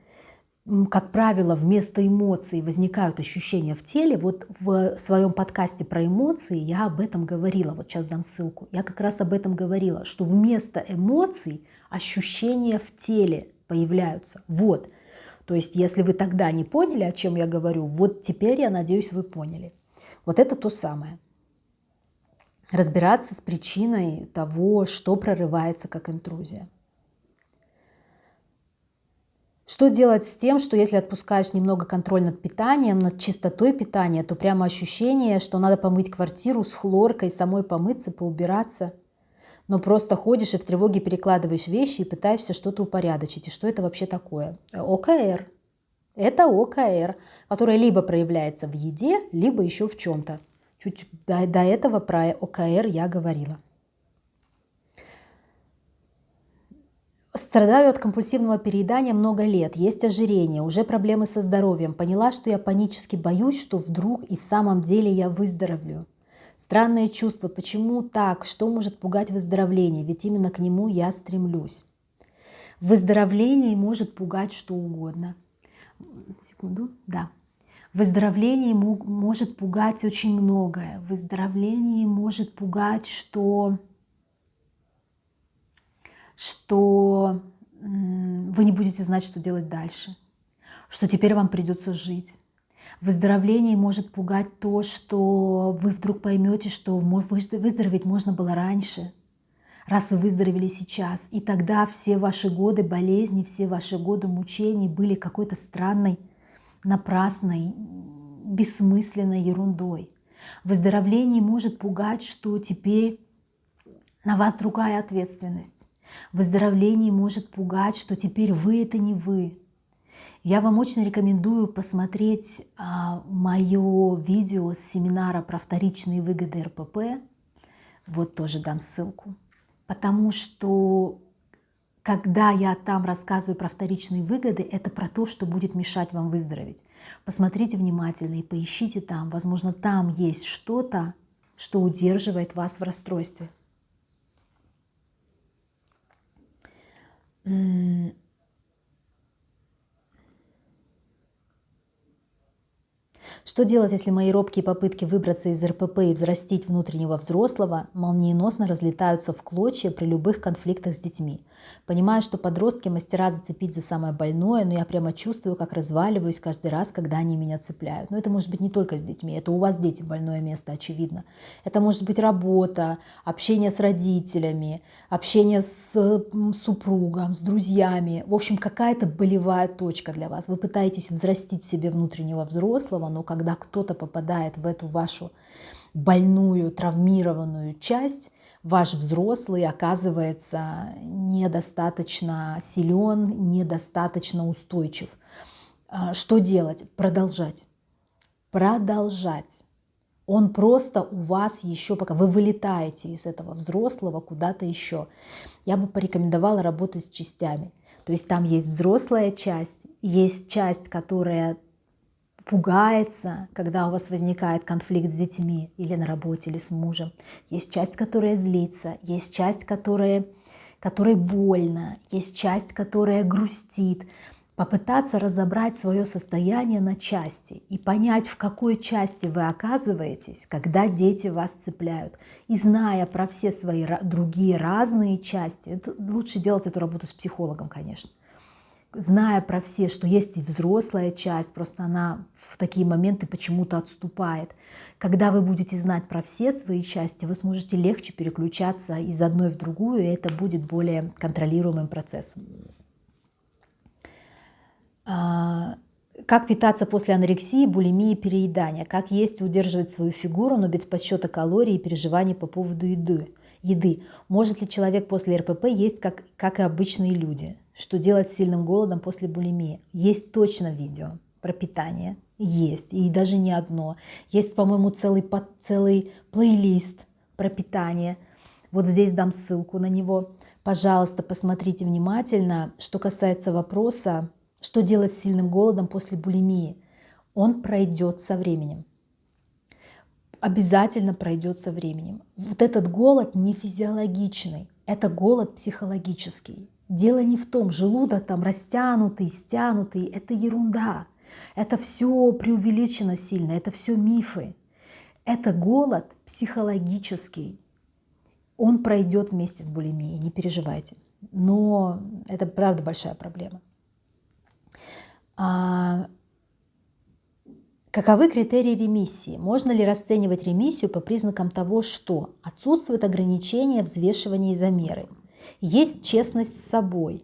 как правило, вместо эмоций возникают ощущения в теле. Вот в своем подкасте про эмоции я об этом говорила. Вот сейчас дам ссылку. Я как раз об этом говорила, что вместо эмоций ощущения в теле появляются. Вот. То есть, если вы тогда не поняли, о чем я говорю, вот теперь, я надеюсь, вы поняли. Вот это то самое. Разбираться с причиной того, что прорывается как интрузия. Что делать с тем, что если отпускаешь немного контроль над питанием, над чистотой питания, то прямо ощущение, что надо помыть квартиру с хлоркой, самой помыться, поубираться, но просто ходишь и в тревоге перекладываешь вещи и пытаешься что-то упорядочить. И что это вообще такое? ОКР. Это ОКР, которое либо проявляется в еде, либо еще в чем-то. Чуть до этого про ОКР я говорила. Страдаю от компульсивного переедания много лет, есть ожирение, уже проблемы со здоровьем. Поняла, что я панически боюсь, что вдруг и в самом деле я выздоровлю. Странное чувство, почему так, что может пугать выздоровление, ведь именно к нему я стремлюсь. В выздоровлении может пугать что угодно. Секунду, да. В выздоровлении может пугать очень многое. В выздоровлении может пугать, что вы не будете знать, что делать дальше, что теперь вам придется жить. В выздоровлении может пугать то, что вы вдруг поймете, что выздороветь можно было раньше, раз вы выздоровели сейчас. И тогда все ваши годы болезни, все ваши годы мучений были какой-то странной, напрасной, бессмысленной ерундой. В выздоровлении может пугать, что теперь на вас другая ответственность. В выздоровлении может пугать, что теперь вы — это не вы. Я вам очень рекомендую посмотреть мое видео с семинара про вторичные выгоды РПП. Вот тоже дам ссылку. Потому что когда я там рассказываю про вторичные выгоды, это про то, что будет мешать вам выздороветь. Посмотрите внимательно и поищите там. Возможно, там есть что-то, что удерживает вас в расстройстве. Что делать, если мои робкие попытки выбраться из РПП и взрастить внутреннего взрослого молниеносно разлетаются в клочья при любых конфликтах с детьми? Понимаю, что подростки мастера зацепить за самое больное, но я прямо чувствую, как разваливаюсь каждый раз, когда они меня цепляют. Но это может быть не только с детьми, это у вас дети больное место, очевидно. Это может быть работа, общение с родителями, общение с супругом, с друзьями. В общем, какая-то болевая точка для вас. Вы пытаетесь взрастить в себе внутреннего взрослого, но когда кто-то попадает в эту вашу больную, травмированную часть, ваш взрослый оказывается недостаточно силен, недостаточно устойчив. Что делать? Продолжать. Продолжать. Он просто у вас еще, пока вы вылетаете из этого взрослого куда-то еще. Я бы порекомендовала работать с частями. То есть там есть взрослая часть, есть часть, которая пугается, когда у вас возникает конфликт с детьми или на работе, или с мужем. Есть часть, которая злится, есть часть, которой больно, есть часть, которая грустит. Попытаться разобрать свое состояние на части и понять, в какой части вы оказываетесь, когда дети вас цепляют. И зная про все свои другие разные части, лучше делать эту работу с психологом, конечно. зная про все, что есть и взрослая часть, просто она в такие моменты почему-то отступает. Когда вы будете знать про все свои части, вы сможете легче переключаться из одной в другую, и это будет более контролируемым процессом. Как питаться после анорексии, булимии, переедания? Как есть и удерживать свою фигуру, но без подсчета калорий и переживаний по поводу еды? Может ли человек после РПП есть, как и обычные люди? Что делать с сильным голодом после булимии? Есть точно видео про питание. Есть. И даже не одно. Есть, по-моему, целый плейлист про питание. Вот здесь дам ссылку на него. Пожалуйста, посмотрите внимательно. Что касается вопроса, что делать с сильным голодом после булимии? Он пройдет со временем. Обязательно пройдет со временем. Вот этот голод не физиологичный, это голод психологический. Дело не в том, желудок там растянутый, стянутый, это ерунда. Это все преувеличено сильно, это все мифы. Это голод психологический. Он пройдет вместе с булимией, не переживайте. Но это правда большая проблема. Каковы критерии ремиссии? Можно ли расценивать ремиссию по признакам того, что отсутствует ограничение взвешивания и замеры, есть честность с собой,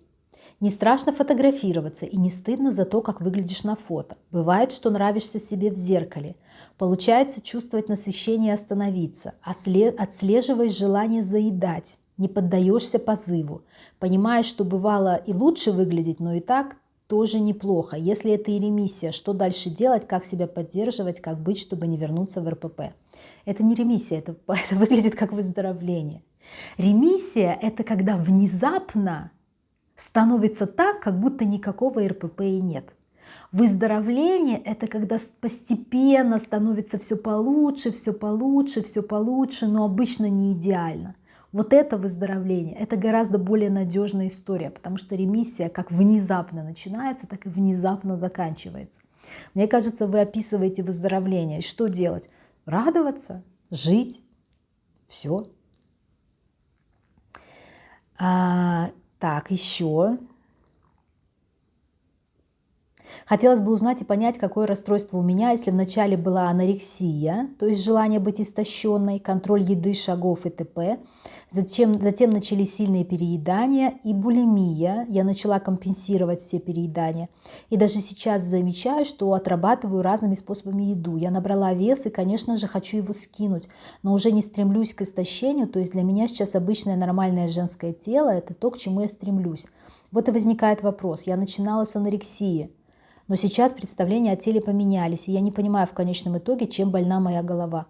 не страшно фотографироваться и не стыдно за то, как выглядишь на фото, бывает, что нравишься себе в зеркале, получается чувствовать насыщение и остановиться, отслеживаешь желание заедать, не поддаешься позыву, понимаешь, что бывало и лучше выглядеть, но и так тоже неплохо. Если это и ремиссия, что дальше делать, как себя поддерживать, как быть, чтобы не вернуться в РПП? Это не ремиссия, это выглядит как выздоровление. Ремиссия – это когда внезапно становится так, как будто никакого РПП и нет. Выздоровление – это когда постепенно становится все получше, все получше, все получше, но обычно не идеально. Вот это выздоровление, это гораздо более надежная история, потому что ремиссия как внезапно начинается, так и внезапно заканчивается. Мне кажется, вы описываете выздоровление. И что делать? Радоваться, жить, все. Так, еще. Хотелось бы узнать и понять, какое расстройство у меня, если вначале была анорексия, то есть желание быть истощенной, контроль еды, шагов и т.п. Затем начались сильные переедания и булимия. Я начала компенсировать все переедания. И даже сейчас замечаю, что отрабатываю разными способами еду. Я набрала вес и, конечно же, хочу его скинуть, но уже не стремлюсь к истощению. То есть для меня сейчас обычное нормальное женское тело – это то, к чему я стремлюсь. Вот и возникает вопрос. Я начинала с анорексии. Но сейчас представления о теле поменялись, и я не понимаю в конечном итоге, чем больна моя голова.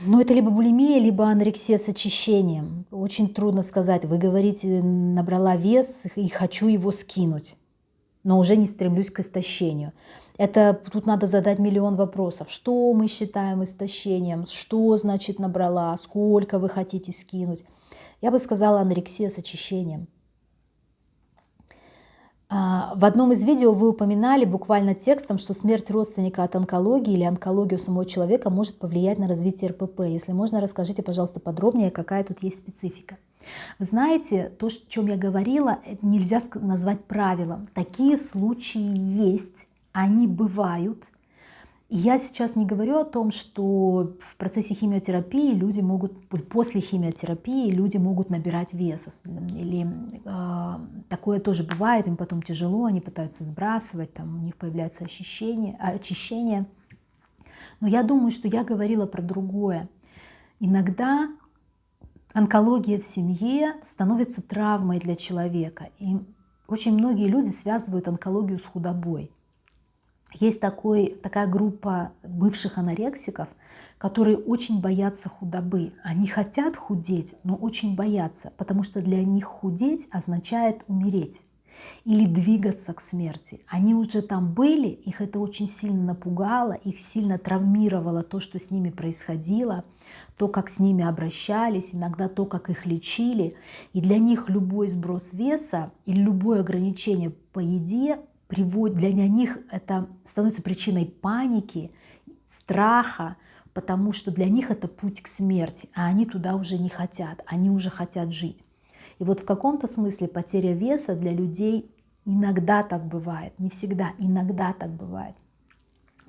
Но это либо булимия, либо анорексия с очищением. Очень трудно сказать. Вы говорите, набрала вес и хочу его скинуть, но уже не стремлюсь к истощению. Тут надо задать миллион вопросов. Что мы считаем истощением? Что значит набрала? Сколько вы хотите скинуть? Я бы сказала анорексия с очищением. В одном из видео вы упоминали буквально текстом, что смерть родственника от онкологии или онкология у самого человека может повлиять на развитие РПП. Если можно, расскажите, пожалуйста, подробнее, какая тут есть специфика. Вы знаете, то, о чем я говорила, это нельзя назвать правилом. Такие случаи есть, они бывают. И я сейчас не говорю о том, что в процессе химиотерапии люди могут, после химиотерапии люди могут набирать вес. Или такое тоже бывает, им потом тяжело, они пытаются сбрасывать, там у них появляются очищения. Но я думаю, что я говорила про другое. Иногда онкология в семье становится травмой для человека. И очень многие люди связывают онкологию с худобой. Есть такая группа бывших анорексиков, которые очень боятся худобы. Они хотят худеть, но очень боятся, потому что для них худеть означает умереть или двигаться к смерти. Они уже там были, их это очень сильно напугало, их сильно травмировало то, что с ними происходило, то, как с ними обращались, иногда то, как их лечили. И для них любой сброс веса или любое ограничение по еде для них это становится причиной паники, страха, потому что для них это путь к смерти, а они туда уже не хотят, они уже хотят жить. И вот в каком-то смысле потеря веса для людей Иногда так бывает, не всегда, иногда так бывает.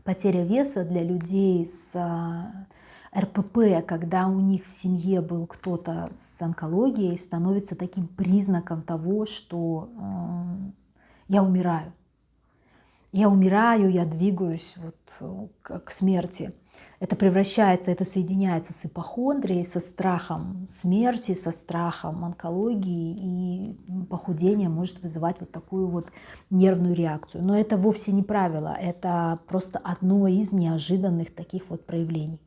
Потеря веса для людей с РПП, когда у них в семье был кто-то с онкологией, становится таким признаком того, что я умираю. Я умираю, я двигаюсь вот к смерти. Это превращается, это соединяется с ипохондрией, со страхом смерти, со страхом онкологии, и похудение может вызывать вот такую вот нервную реакцию. Но это вовсе не правило, это просто одно из неожиданных таких вот проявлений.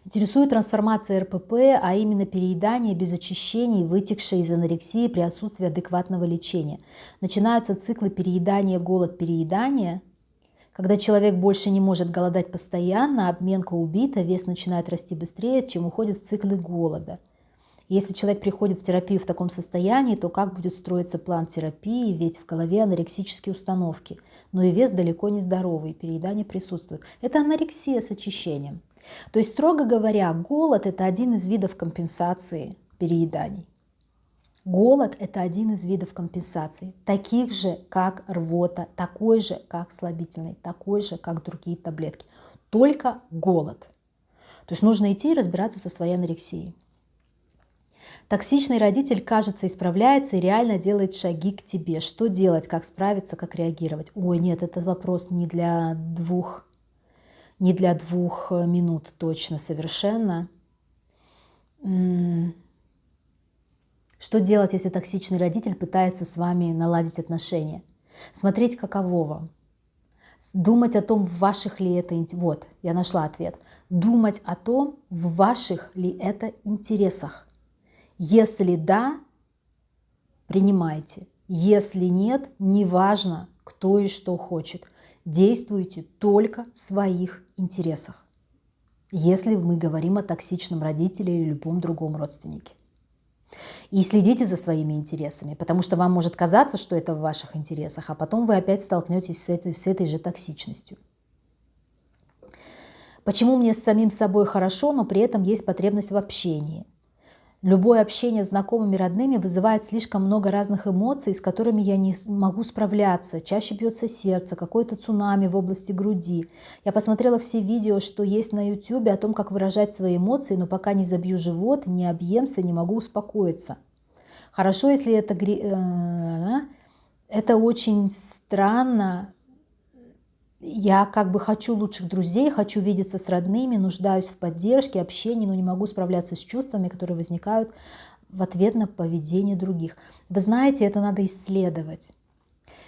Интересует трансформация РПП, а именно переедание без очищений, вытекшее из анорексии при отсутствии адекватного лечения. Начинаются циклы переедания, голод, переедания. Когда человек больше не может голодать постоянно, обменка убита, вес начинает расти быстрее, чем уходит в циклы голода. Если человек приходит в терапию в таком состоянии, то как будет строиться план терапии, ведь в голове анорексические установки, но и вес далеко не здоровый, переедание присутствует. Это анорексия с очищением. То есть, строго говоря, голод – это один из видов компенсации перееданий. Голод – это один из видов компенсации, таких же, как рвота, такой же, как слабительный, такой же, как другие таблетки. Только голод. То есть нужно идти и разбираться со своей анорексией. Токсичный родитель, кажется, исправляется и реально делает шаги к тебе. Что делать, как справиться, как реагировать? Ой, нет, этот вопрос не для двух минут точно, совершенно. Что делать, если токсичный родитель пытается с вами наладить отношения? Смотреть, каково вам. Думать о том, в ваших ли это... Вот, я нашла ответ. Думать о том, в ваших ли это интересах. Если да, принимайте. Если нет, неважно, кто и что хочет. Действуйте только в своих интересах. Если мы говорим о токсичном родителе или любом другом родственнике. И следите за своими интересами, потому что вам может казаться, что это в ваших интересах, а потом вы опять столкнетесь с этой же токсичностью. Почему мне с самим собой хорошо, но при этом есть потребность в общении? Любое общение с знакомыми, родными вызывает слишком много разных эмоций, с которыми я не могу справляться. Чаще бьется сердце, какое-то цунами в области груди. Я посмотрела все видео, что есть на YouTube о том, как выражать свои эмоции, но пока не забью живот, не объемся, не могу успокоиться. Хорошо, если это очень странно. Я как бы хочу лучших друзей, хочу видеться с родными, нуждаюсь в поддержке, общении, но не могу справляться с чувствами, которые возникают в ответ на поведение других. Вы знаете, это надо исследовать.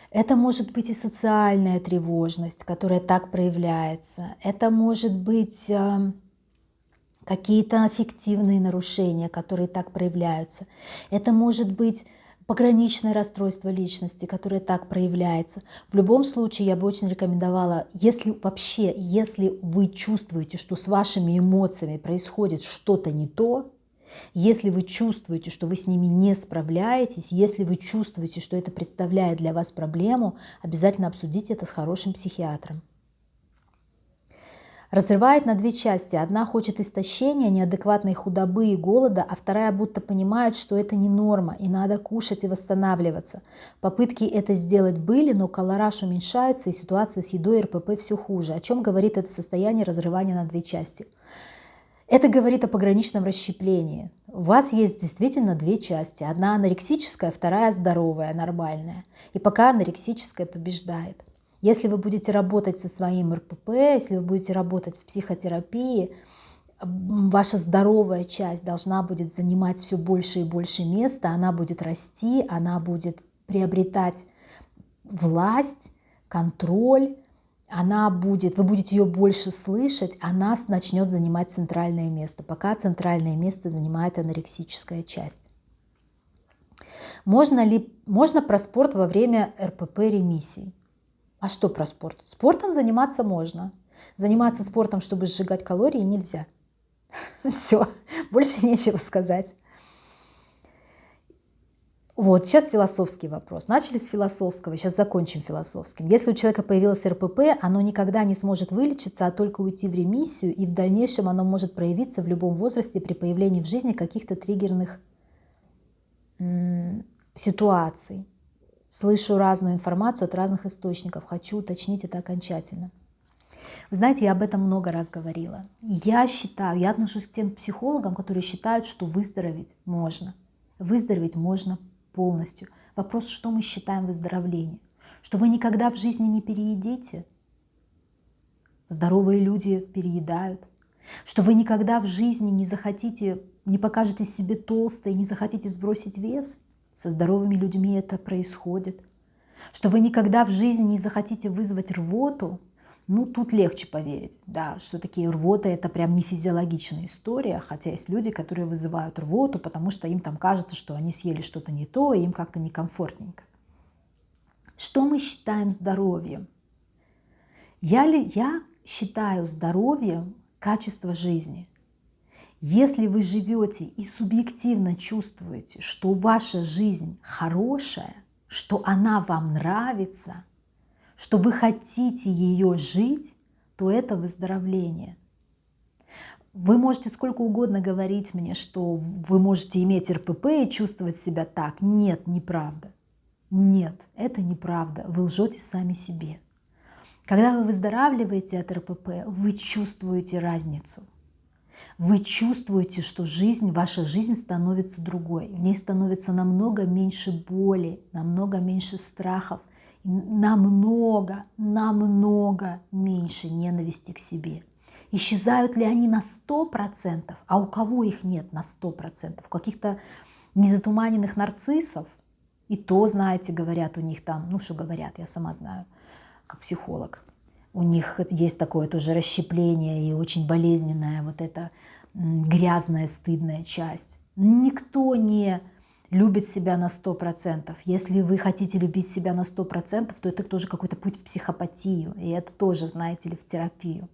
Это может быть и социальная тревожность, которая так проявляется. Это может быть какие-то аффективные нарушения, которые так проявляются. Это может быть пограничное расстройство личности, которое так проявляется. В любом случае, я бы очень рекомендовала, если вы чувствуете, что с вашими эмоциями происходит что-то не то, если вы чувствуете, что вы с ними не справляетесь, если вы чувствуете, что это представляет для вас проблему, обязательно обсудите это с хорошим психиатром. Разрывает на две части. Одна хочет истощения, неадекватной худобы и голода, а вторая будто понимает, что это не норма, и надо кушать и восстанавливаться. Попытки это сделать были, но колораж уменьшается, и ситуация с едой и РПП все хуже. О чем говорит это состояние разрывания на две части? Это говорит о пограничном расщеплении. У вас есть действительно две части. Одна анорексическая, вторая здоровая, нормальная. И пока анорексическая побеждает. Если вы будете работать со своим РПП, если вы будете работать в психотерапии, ваша здоровая часть должна будет занимать все больше и больше места, она будет расти, она будет приобретать власть, контроль, вы будете ее больше слышать, она начнет занимать центральное место, пока центральное место занимает анорексическая часть. Можно про спорт во время РПП ремиссии? А что про спорт? Спортом заниматься можно. Заниматься спортом, чтобы сжигать калории, нельзя. Все, больше нечего сказать. Вот, сейчас философский вопрос. Начали с философского, сейчас закончим философским. Если у человека появилось РПП, оно никогда не сможет вылечиться, а только уйти в ремиссию, и в дальнейшем оно может проявиться в любом возрасте при появлении в жизни каких-то триггерных ситуаций. Слышу разную информацию от разных источников, хочу уточнить это окончательно. Вы знаете, я об этом много раз говорила. Я считаю, я отношусь к тем психологам, которые считают, что выздороветь можно. Выздороветь можно полностью. Вопрос, что мы считаем выздоровлением? Что вы никогда в жизни не переедите? Здоровые люди переедают. Что вы никогда в жизни не захотите, не покажете себе толстой, не захотите сбросить вес? Со здоровыми людьми это происходит. Что вы никогда в жизни не захотите вызвать рвоту? Ну, тут легче поверить, да, что такие рвоты — это прям не физиологичная история, хотя есть люди, которые вызывают рвоту, потому что им там кажется, что они съели что-то не то, и им как-то некомфортненько. Что мы считаем здоровьем? Я считаю здоровьем качество жизни. Если вы живете и субъективно чувствуете, что ваша жизнь хорошая, что она вам нравится, что вы хотите ее жить, то это выздоровление. Вы можете сколько угодно говорить мне, что вы можете иметь РПП и чувствовать себя так. Нет, неправда. Нет, это неправда. Вы лжете сами себе. Когда вы выздоравливаете от РПП, вы чувствуете разницу. Вы чувствуете, что ваша жизнь становится другой. В ней становится намного меньше боли, намного меньше страхов, намного меньше ненависти к себе. Исчезают ли они на 100%? А у кого их нет на 100%? У каких-то незатуманенных нарциссов? И то, знаете, говорят у них там, ну что говорят, я сама знаю, как психолог. У них есть такое тоже расщепление и очень болезненная вот эта грязная, стыдная часть. Никто не любит себя на 100%. Если вы хотите любить себя на 100%, то это тоже какой-то путь в психопатию. И это тоже, знаете ли, в терапию.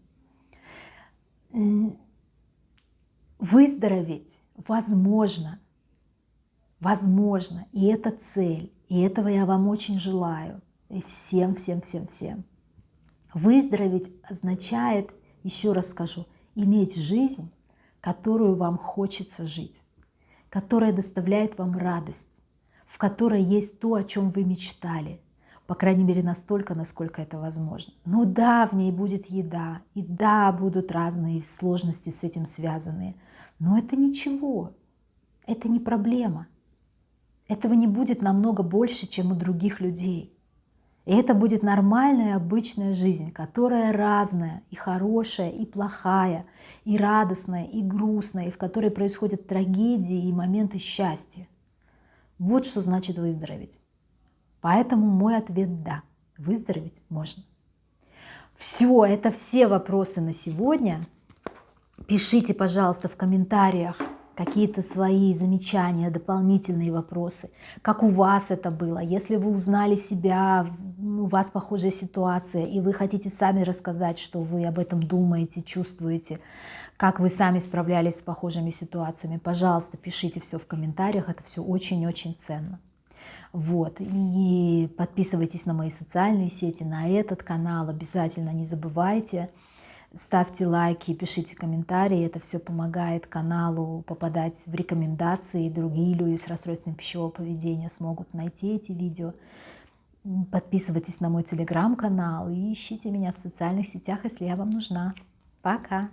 Выздороветь возможно. Возможно. И это цель. И этого я вам очень желаю. И всем. Выздороветь означает, еще раз скажу, иметь жизнь, которую вам хочется жить, которая доставляет вам радость, в которой есть то, о чем вы мечтали, по крайней мере настолько, насколько это возможно. Но да, в ней будет еда, и да, будут разные сложности с этим связанные, но это ничего, это не проблема. Этого не будет намного больше, чем у других людей. И это будет нормальная, обычная жизнь, которая разная, и хорошая, и плохая, и радостная, и грустная, и в которой происходят трагедии и моменты счастья. Вот что значит выздороветь. Поэтому мой ответ – да, выздороветь можно. Все, это все вопросы на сегодня. Пишите, пожалуйста, в комментариях какие-то свои замечания, дополнительные вопросы, как у вас это было. Если вы узнали себя, у вас похожая ситуация, и вы хотите сами рассказать, что вы об этом думаете, чувствуете, как вы сами справлялись с похожими ситуациями, пожалуйста, пишите все в комментариях, это все очень-очень ценно. Вот, и подписывайтесь на мои социальные сети, на этот канал, обязательно не забывайте. Ставьте лайки, пишите комментарии, это все помогает каналу попадать в рекомендации, и другие люди с расстройством пищевого поведения смогут найти эти видео. Подписывайтесь на мой телеграм-канал и ищите меня в социальных сетях, если я вам нужна. Пока!